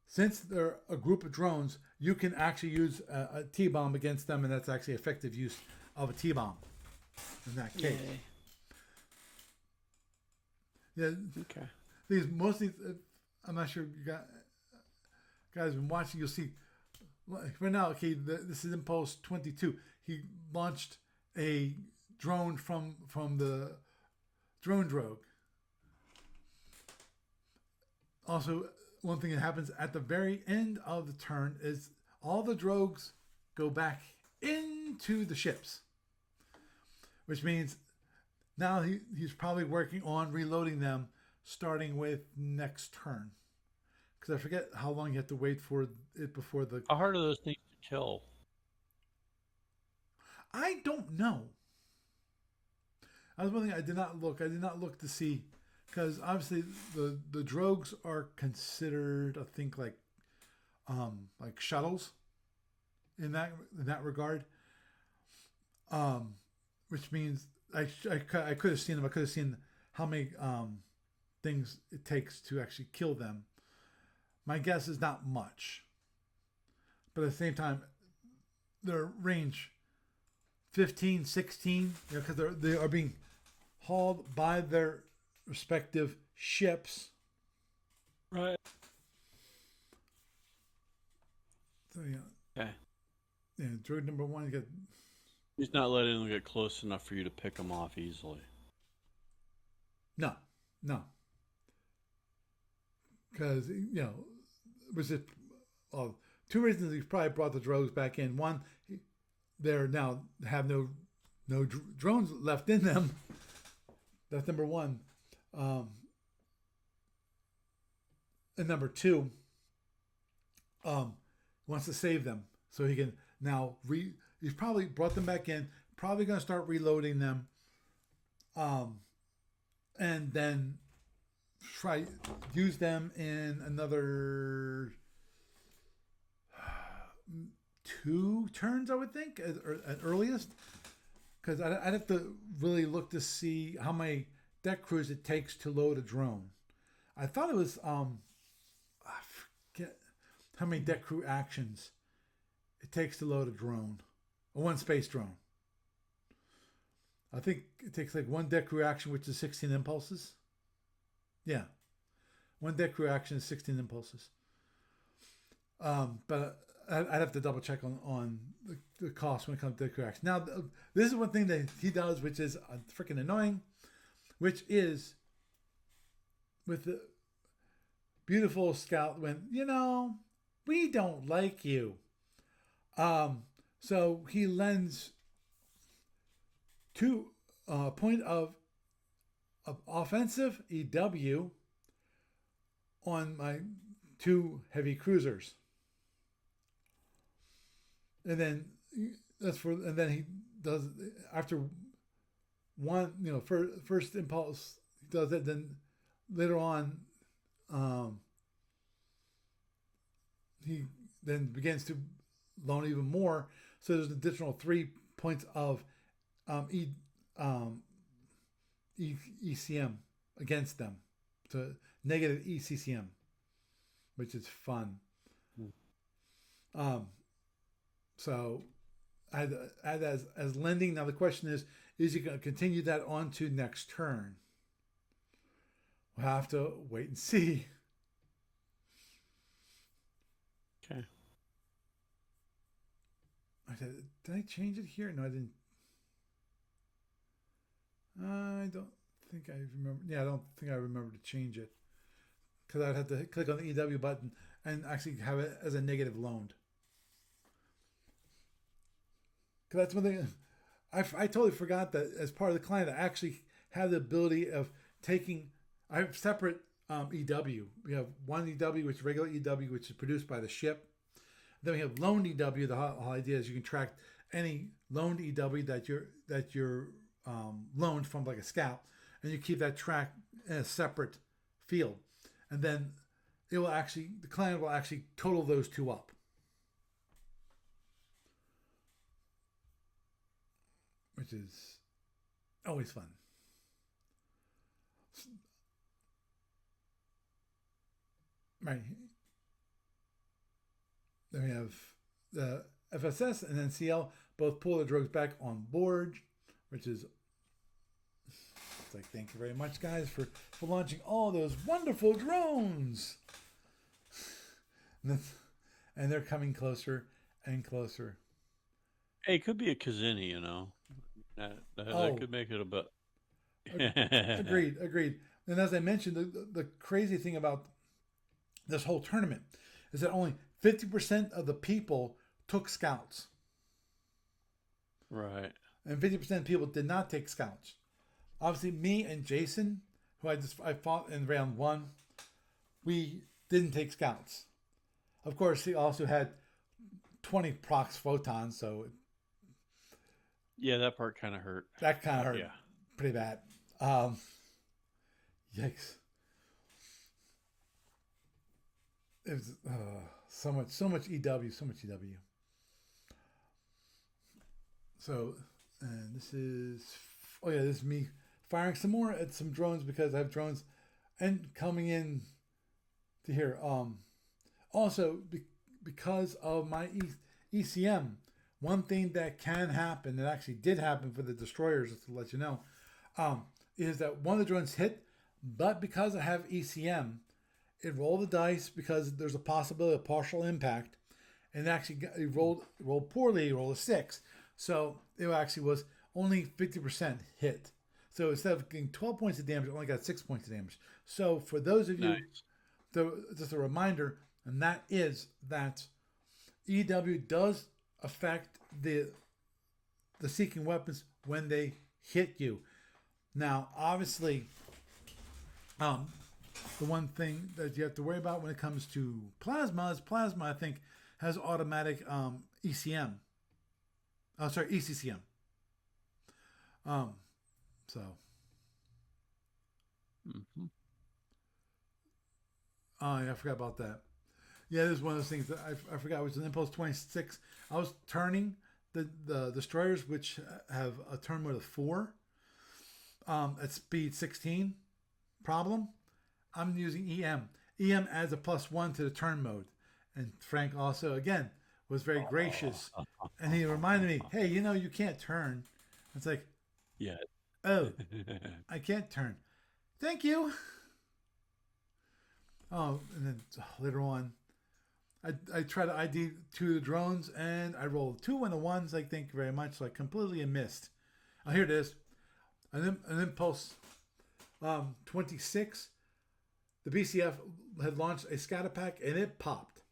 since they're a group of drones, you can actually use a T-bomb against them, and that's actually effective use of a T-bomb in that case. Yay. Yeah. Okay. These mostly, I'm not sure you guys been watching. You'll see right now. Okay, this is Impulse 22. He launched a drone from the drone drogue. Also, one thing that happens at the very end of the turn is all the drogues go back into the ships, which means now he's probably working on reloading them starting with next turn. Because I forget how long you have to wait for it before the... How hard are those things to kill? I don't know. That was one thing I did not look. I did not look to see, because obviously the drogues are considered, I think, like shuttles in that regard. Which means I could have seen them. I could have seen how many things it takes to actually kill them. My guess is not much, but at the same time, their range 15, 16, because they are being hauled by their respective ships. Right. So yeah. Okay. Yeah, droid number one, you got... He's not letting them get close enough for you to pick them off easily. No. Because, was it... Well, two reasons he probably brought the drones back in. One, they're now have no drones left in them. That's number one. And number two, wants to save them. So he can now he's probably brought them back in, probably going to start reloading them. And then try use them in another 2 turns, I would think, at earliest. Because I'd have to really look to see how many deck crews it takes to load a drone. I thought it was I forget how many deck crew actions it takes to load a drone, a one space drone. I think it takes like 1 deck crew action, which is 16 impulses. Yeah, 1 deck crew action is 16 impulses. But I'd have to double check on the cost when it comes to deck crew action. Now, this is one thing that he does, which is freaking annoying, which is with the beautiful scout when, we don't like you. So he lends 2 point of offensive EW on my 2 heavy cruisers. And then he does after one, first impulse he does it. Then later on, he then begins to loan even more. So there's an additional 3 points of ECM against them, to negative ECCM, which is fun. So add as lending. Now the question is he going to continue that on to next turn? We'll have to wait and see. Okay. Did I change it here? No, I didn't. I don't think I remember. Yeah, I don't think I remember to change it, because I'd have to click on the EW button and actually have it as a negative loaned. Because that's one thing I totally forgot that as part of the client, I actually have the ability of taking. I have separate EW. We have one EW, which is regular EW, which is produced by the ship. Then we have loaned EW. The whole idea is you can track any loaned EW that you're loaned from, like a scout, and you keep that track in a separate field, and then the client will actually total those two up. Which is always fun. Right. Then we have the FSS and NCL both pull the drones back on board, which is it's like, thank you very much, guys, for launching all those wonderful drones. And they're coming closer and closer. Hey, it could be a Kazini, you know. That could make it a bit. Agreed. And as I mentioned, the crazy thing about this whole tournament is that only 50% of the people took scouts. Right. And 50% of people did not take scouts. Obviously, me and Jason, who I fought in round 1, we didn't take scouts. Of course, he also had 20 procs photons, so yeah, that part kind of hurt. That kind of hurt. Yeah. Pretty bad. Yikes. It was so much EW. So, and this is me firing some more at some drones because I have drones and coming in to here. Also, because of my ECM, one thing that can happen, that actually did happen for the destroyers, just to let you know, is that one of the drones hit, but because I have ECM, it rolled the dice because there's a possibility of partial impact, and it rolled poorly. It rolled a 6, so it actually was only 50% hit. So instead of getting 12 points of damage, it only got 6 points of damage. So for those of you, just a reminder, and that is that EW does affect the seeking weapons when they hit you. Now, obviously, the one thing that you have to worry about when it comes to plasma is plasma, I think, has automatic ECM. Oh, sorry, ECCM. So. Mm-hmm. Oh, yeah, I forgot about that. Yeah, this is one of those things that I forgot. It was an Impulse 26. I was turning the destroyers, which have a turn mode of 4 at speed 16. Problem, I'm using EM. EM adds a +1 to the turn mode. And Frank also, again, was very gracious. And he reminded me, hey, you can't turn. It's like, yeah. Oh, I can't turn. Thank you. Oh, and then later on, I tried to ID 2 of the drones, and I rolled 2 and a 1s. Like, thank you very much. So I completely missed. Oh, here it is. An Impulse 26. The BCF had launched a scatter pack, and it popped.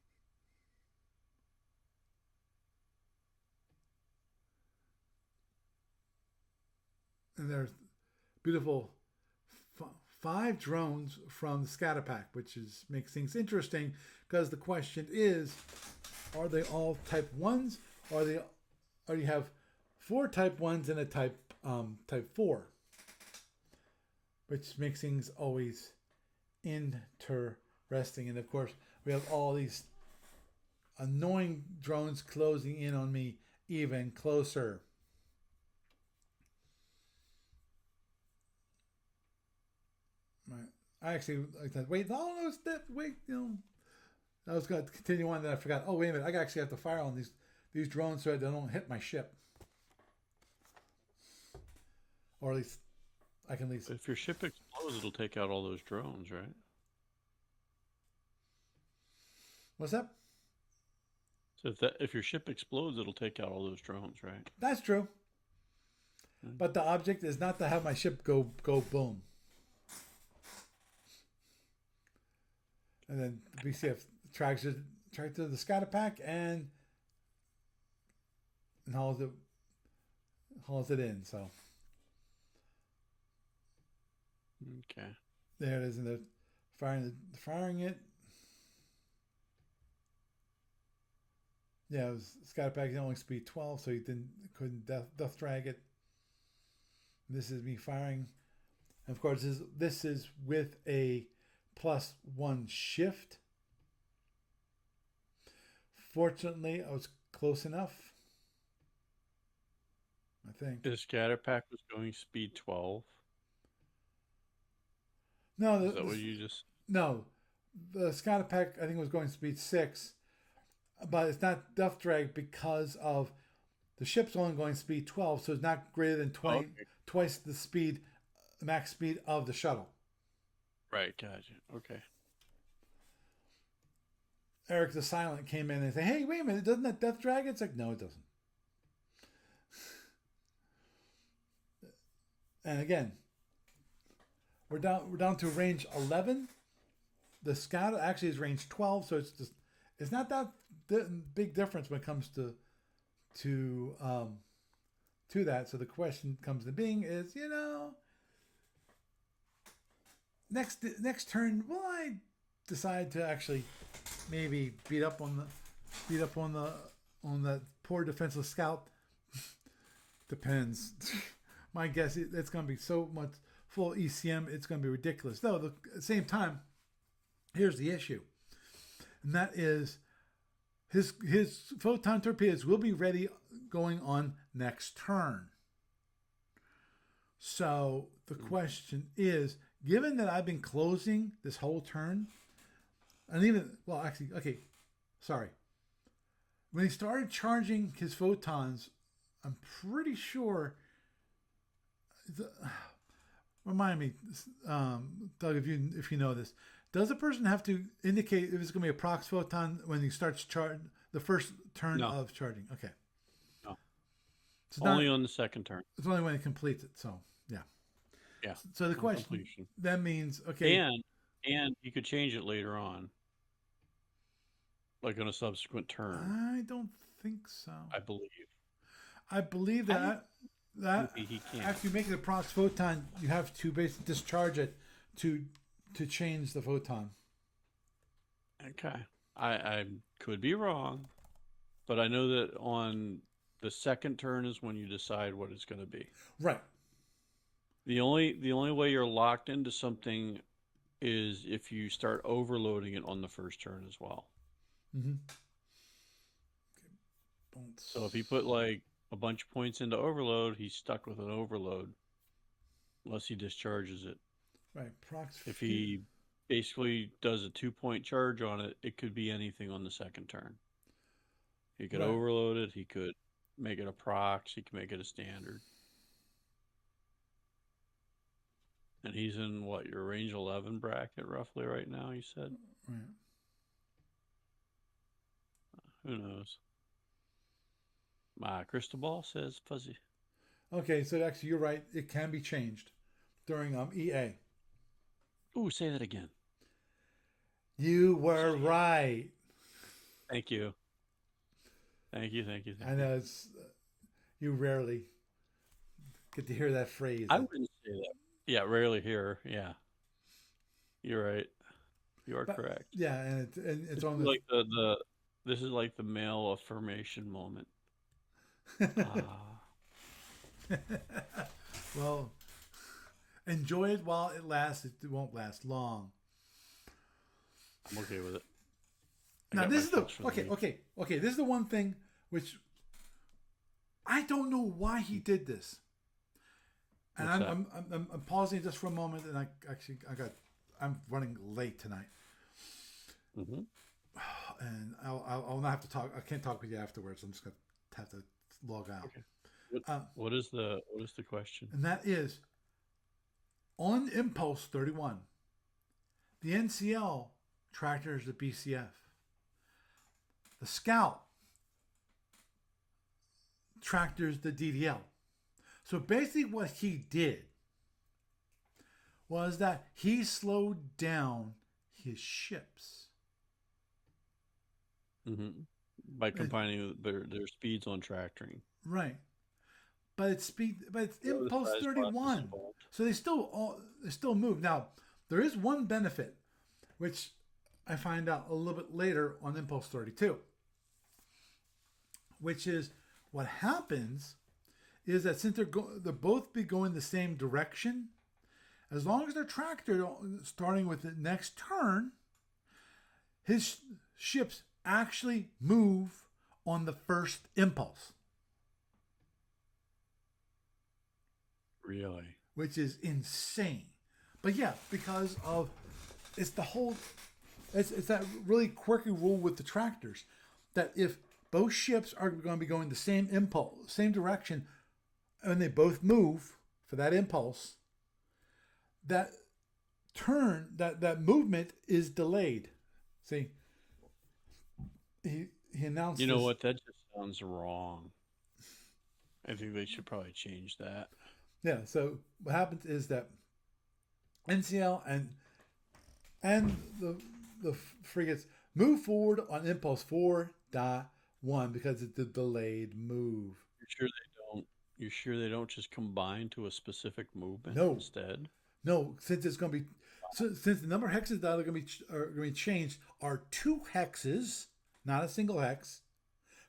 And there's beautiful 5 drones from the scatter pack, which makes things interesting because the question is, are they all type 1s, or you have 4 type 1s and a type 4, which makes things always interesting. And of course, we have all these annoying drones closing in on me even closer. Right. I actually like that. Wait, no, wait, I was going to continue on, then I forgot. Oh, wait a minute. I actually have to fire on these drones so they don't hit my ship. Or at least I can at least... If your ship explodes, it'll take out all those drones, right? What's that? So if your ship explodes, it'll take out all those drones, right? That's true. Mm-hmm. But the object is not to have my ship go boom. And then the BCF tracks to the scatter pack and hauls it in. So Okay. there it is, and they're firing it. Yeah, it was scatter pack is only speed 12, so he couldn't death drag it. This is me firing. And of course, this is with a +1 shift. Fortunately, I was close enough. I think. The scatter pack was going speed 12. No, Is that what you just? No, the scatter pack I think was going speed 6, but it's not death drag because of the ship's only going speed 12, so it's not greater than twice the speed, max speed of the shuttle. Right, gotcha. Okay. Eric the Silent came in and said, "Hey, wait a minute, doesn't that death drag?" It's like, no, it doesn't. And again, we're down to range 11. The Scout actually is range 12, so it's not that big difference when it comes to that. So the question comes to being is, next turn, will I decide to actually maybe beat up on that poor defenseless Scout? Depends. My guess it's going to be so much full ECM, it's going to be ridiculous. Though at the same time, here's the issue, and that is his photon torpedoes will be ready going on next turn. So the question is, given that I've been closing this whole turn, and when he started charging his photons, I'm pretty sure. Remind me, Doug, if you know this, does a person have to indicate if it's going to be a prox photon when he starts the first turn of charging? Okay. No. It's only on the second turn. It's only when it completes it. So yeah. Yeah. So the question completion. That means okay. And you could change it later on, like on a subsequent turn. I don't think so. I believe that he can. After you make it a prox photon, you have to basically discharge it to change the photon. Okay. I could be wrong, but I know that on the second turn is when you decide what it's going to be. Right. The only way you're locked into something is if you start overloading it on the first turn as well. Mm-hmm. Okay. So if he put like a bunch of points into overload, he's stuck with an overload unless he discharges it. Right. If he basically does a 2-point charge on it, it could be anything on the second turn. He could overload it. He could make it a prox. He could make it a standard. And he's in what, your range 11 bracket roughly right now, you said? Right. Who knows? My crystal ball says fuzzy. Okay, so actually you're right. It can be changed during EA. Ooh, say that again. You were right. Thank you. Thank you. I know you rarely get to hear that phrase. I wouldn't say that. Yeah, rarely hear. Yeah, you're right. You are correct. Yeah, and it's on like this is like the male affirmation moment. Well, enjoy it while it lasts. It won't last long. I'm okay with it. Now this is okay. This is the one thing which I don't know why he did this. And I'm pausing just for a moment, and I'm running late tonight. Mm-hmm. And I'll not have to talk. I can't talk with you afterwards. I'm just gonna have to log out. Okay. What is the question? And that is, on Impulse 31, the NCL tractors the BCF. The Scout tractors the DDL. So basically what he did was that he slowed down his ships. By combining their speeds on tractoring. Right. But it's What are the impulse size classes 31. involved? So they still move. Now, there is one benefit which I find out a little bit later on impulse 32, which is what happens is that since they're both be going the same direction, as long as they're tractored starting with the next turn, his ships actually move on the first impulse, Really? which is insane. But yeah, because of it's the whole it's that really quirky rule with the tractors that if both ships are going to be going the same impulse, same direction, and they both move for that impulse, that that movement is delayed. See, he announced. You know what? That just sounds wrong. I think they should probably change that. Yeah. So what happens is that NCL and the frigates move forward on impulse 4.1 because it's a delayed move. You're sure they don't? You're sure they don't just combine to a specific movement No. instead? No, since it's going to be since the number of hexes that are going to be changed are 2 hexes, not a single hex,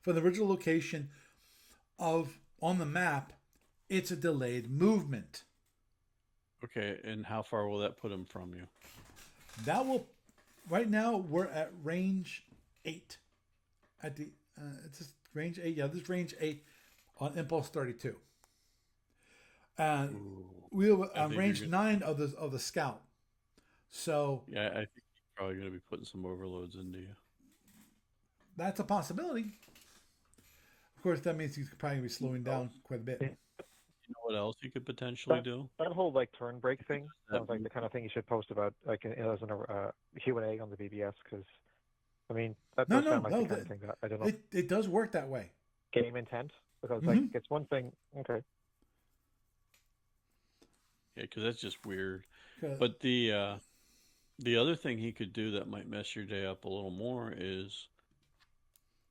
from the original location of on the map. It's a delayed movement. Okay, and how far will that put them from you? That will. Right now we're at range 8. At the it's just range 8. Yeah, this is range 8 on impulse 32. We're on range 9 of the scout. So yeah, I think you're probably going to be putting some overloads into you. That's a possibility. Of course, that means he's probably going to be slowing down quite a bit. You know what else you could potentially do? That whole turn break thing sounds like the kind of thing you should post about as a Q&A on the BBS, because I mean that does sound like the kind of thing that I don't know. It does work that way. Game intent, because it's one thing. Okay. Yeah, because that's just weird. But the other thing he could do that might mess your day up a little more is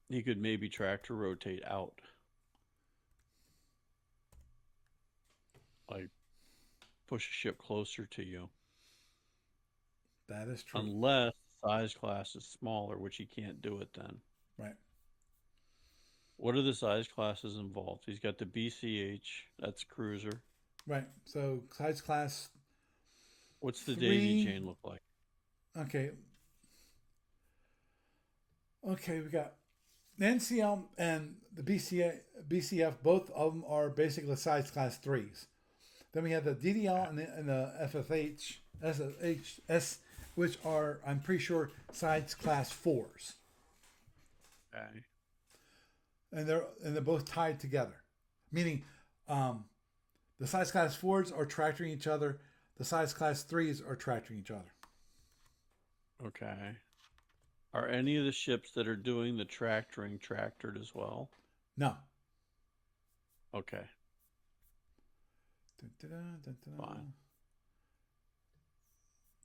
he could maybe tractor rotate out. Like push a ship closer to you. That is true. Unless the size class is smaller, which he can't do it then. Right. What are the size classes involved? He's got the BCH, that's cruiser. Right. So size class. What's the daisy chain look like? Okay. Okay, we got the NCL and the BCF. Both of them are basically size class 3s. Then we have the DDL and the SFHS, which are, I'm pretty sure, size class 4s. Okay. And they're both tied together, meaning the size class 4s are tractoring each other. The size class 3s are tractoring each other. Okay. Are any of the ships that are doing the tractoring tractored as well? No. Okay. Fine.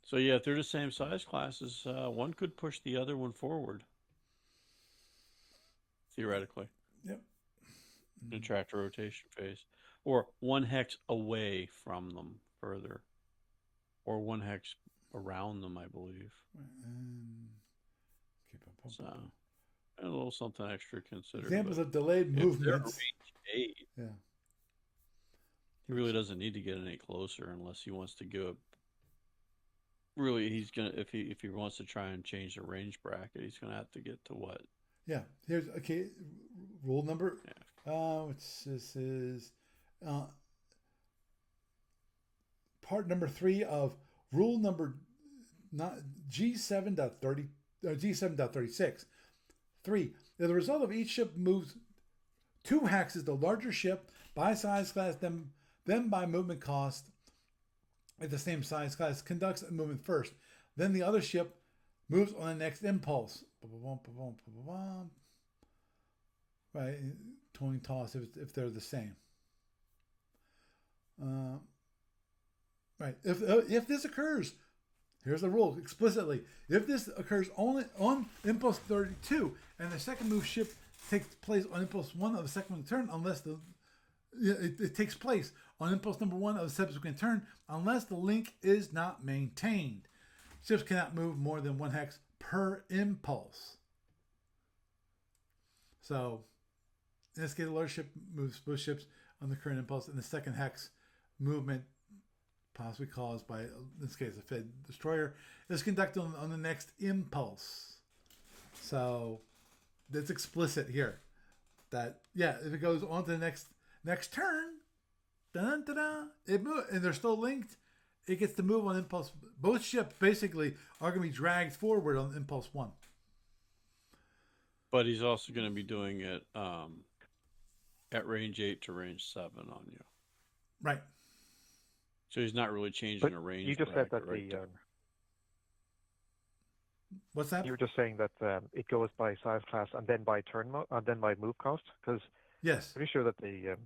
So yeah, if they're the same size classes, one could push the other one forward. Theoretically. Yep. The tractor rotation phase. Or 1 hex away from them further. Or 1 hex around them, I believe. So, and a little something extra to consider. Examples of delayed movements. Range 8. Yeah. He really doesn't need to get any closer unless he wants to go. Really, he's gonna if he wants to try and change the range bracket, he's gonna have to get to what? Yeah. Here's rule number. Which this is part number 3 of rule number G7.30 G7.36. 3. As a result of each ship moves 2 hexes, the larger ship by size class, then by movement cost at the same size class conducts a movement first. Then the other ship moves on the next impulse. Right, coin toss if they're the same. Right, if this occurs, here's the rule explicitly. If this occurs only on impulse 32 and the second move ship takes place on impulse 1 of the second turn unless it takes place on impulse number 1 of the subsequent turn unless the link is not maintained. Ships cannot move more than 1 hex per impulse. So, in this case, the large ship moves both ships on the current impulse, and the second hex movement, possibly caused by, in this case, a Fed destroyer, is conducted on the next impulse. So, that's explicit here. That, yeah, if it goes on to the next turn, it moves, and they're still linked, it gets to move on impulse. Both ships basically are going to be dragged forward on impulse 1. But he's also going to be doing it at range 8 to range 7 on you. Right. So he's not really changing a range. You just said that what's that? You were just saying that it goes by size class and then by and then by move cost, because yes, I'm pretty sure that the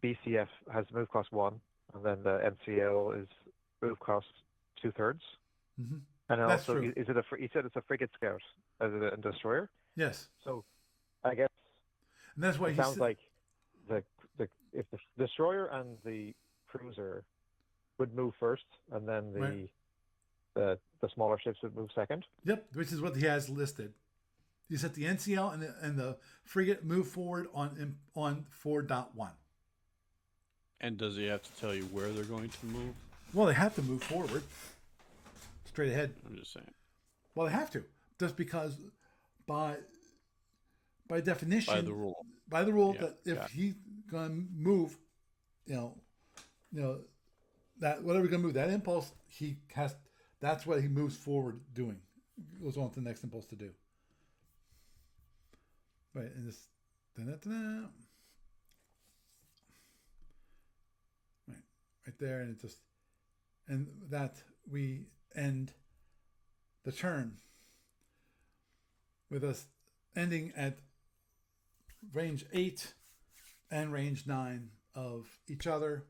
BCF has move cost 1, and then the NCL is move cost 2/3. Mm-hmm. And then That's also, true. is it you said it's a frigate scout as a destroyer? Yes. So, I guess and that's why it sounds like if the destroyer and the cruiser would move first, and then the smaller ships would move second. Yep, which is what he has listed. He said the NCL and the frigate move forward on 4.1. And does he have to tell you where they're going to move? Well, they have to move forward, straight ahead. I'm just saying. Well, they have to, just because by definition, by the rule that if he's gonna move, that whatever he's gonna move, that impulse he has. That's what he moves forward doing. Goes on to the next impulse to do. Right, and this, right there, and it just, and that we end the turn with us ending at range 8 and range 9 of each other.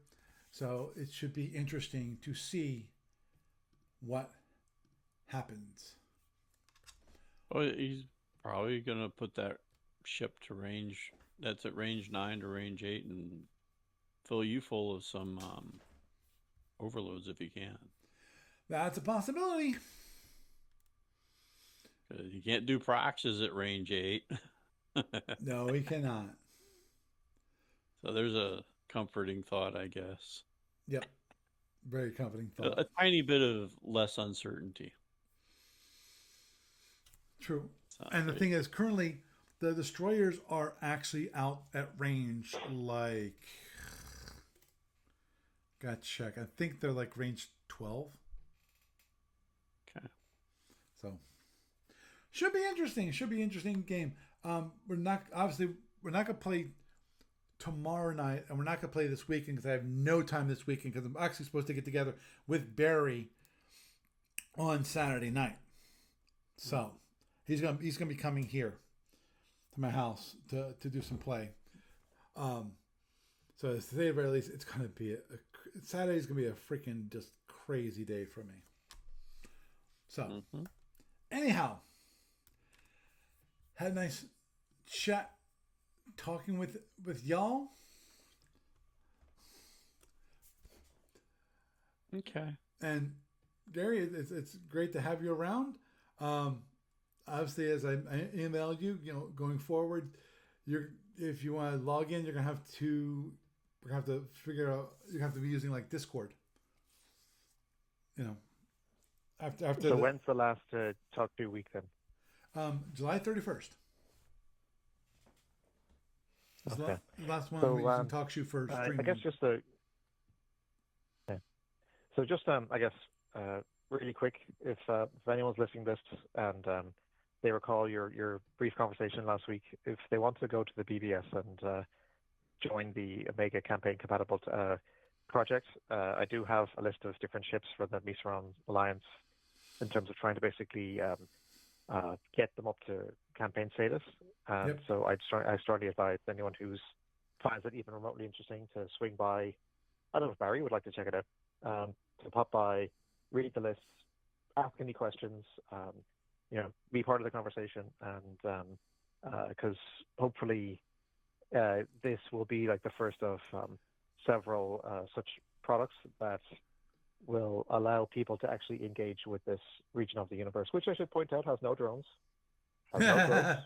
So it should be interesting to see what happens. Well, he's probably going to put that ship to range, that's at range 9 to range 8, and fill you full of some overloads if he can. That's a possibility. You can't do proxies at range 8. No, he cannot. So there's a comforting thought, I guess. Yep. Very comforting thought. A tiny bit of less uncertainty. True. And the thing is, currently, the destroyers are actually out at range, like, gotta check. I think they're like range 12. Okay. So, should be interesting. Should be an interesting game. We're not gonna play tomorrow night, and we're not gonna play this weekend because I have no time this weekend because I'm actually supposed to get together with Barry on Saturday night. So he's gonna be coming here to my house to do some play. So today, at very least, it's gonna be Saturday's gonna be a freaking just crazy day for me. So anyhow, had a nice chat talking with y'all. Okay. And Gary, it's great to have you around. Obviously, as I emailed you, going forward, if you want to log in, we're gonna have to figure out. You have to be using like Discord. After. So when's the last Talk To week then? July 31st. Okay. The last one So, we can talk to you for streaming. I guess just So just I guess really quick, if anyone's listening to this and they recall your brief conversation last week, if they want to go to the BBS and join the Omega campaign compatible project, I do have a list of different ships for the Miseron Alliance in terms of trying to basically get them up to campaign status. Yep. So I strongly advise anyone who finds it even remotely interesting to swing by. I don't know if Barry would like to check it out. To pop by, read the lists, ask any questions. be part of the conversation, and because hopefully this will be like the first of several such products that will allow people to actually engage with this region of the universe, which I should point out has no drones, has no drones,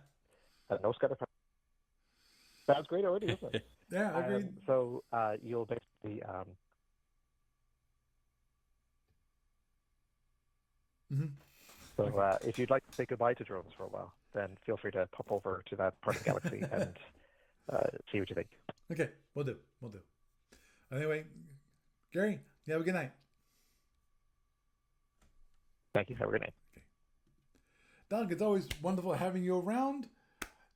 and no scatter. Sounds great already, isn't it? Yeah, agreed. So you'll basically so if you'd like to say goodbye to drones for a while, then feel free to pop over to that part of the galaxy and see what you think. Okay, we'll do. Anyway, Gary, you have a good night. Thank you. Have a good night. Okay. Doug, it's always wonderful having you around.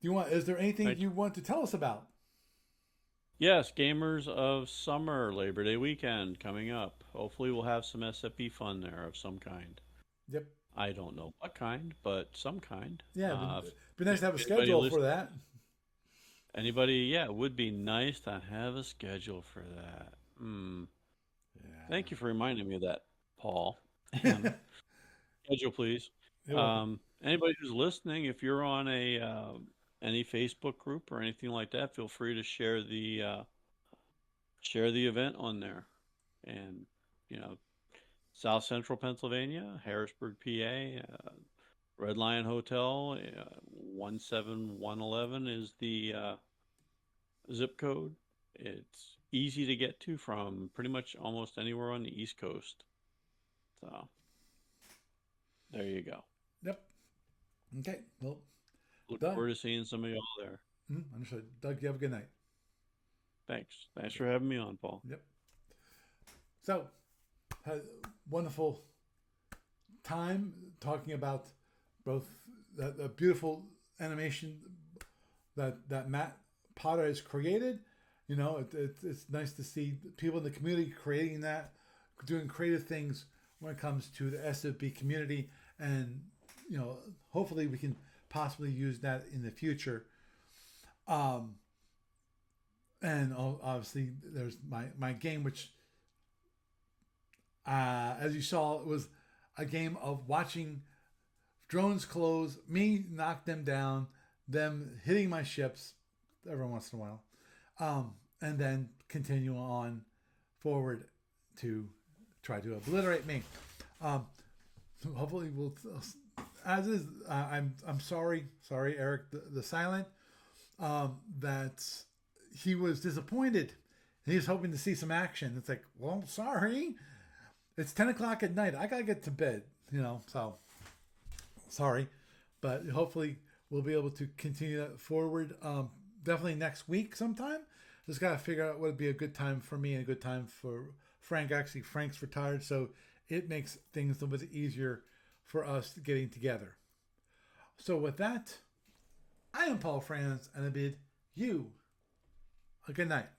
Is there anything you want to tell us about? Yes, Gamers of Summer, Labor Day weekend coming up. Hopefully we'll have some SFP fun there of some kind. Yep. I don't know what kind, but some kind. Yeah, it'd be nice to have a schedule for that. Anybody, it would be nice to have a schedule for that. Yeah. Thank you for reminding me of that, Paul. Schedule, please. Anybody who's listening, if you're on any Facebook group or anything like that, feel free to share the event on there. And South Central Pennsylvania, Harrisburg, PA, Red Lion Hotel, 17111 is the zip code. It's easy to get to from pretty much almost anywhere on the East Coast. So there you go. Yep. Okay. Well, look forward to seeing some of y'all there. Understood. Doug, you have a good night. Thanks for having me on, Paul. Yep. So, had a wonderful time talking about both the beautiful animation that Matt Potter has created. It's nice to see people in the community creating that, doing creative things when it comes to the SFB community, and hopefully we can possibly use that in the future. And obviously there's my game, which as you saw, it was a game of watching drones close, me knock them down, them hitting my ships every once in a while, and then continue on forward to try to obliterate me. Hopefully we'll, as is, I'm sorry, Eric the Silent, that he was disappointed. He was hoping to see some action. It's like, well, sorry, it's 10 o'clock at night. I gotta get to bed, so sorry, but hopefully we'll be able to continue that forward. Definitely next week sometime. Just gotta figure out what would be a good time for me and a good time for Frank. Actually, Frank's retired, so it makes things a little bit easier for us getting together. So with that, I am Paul Franz, and I bid you a good night.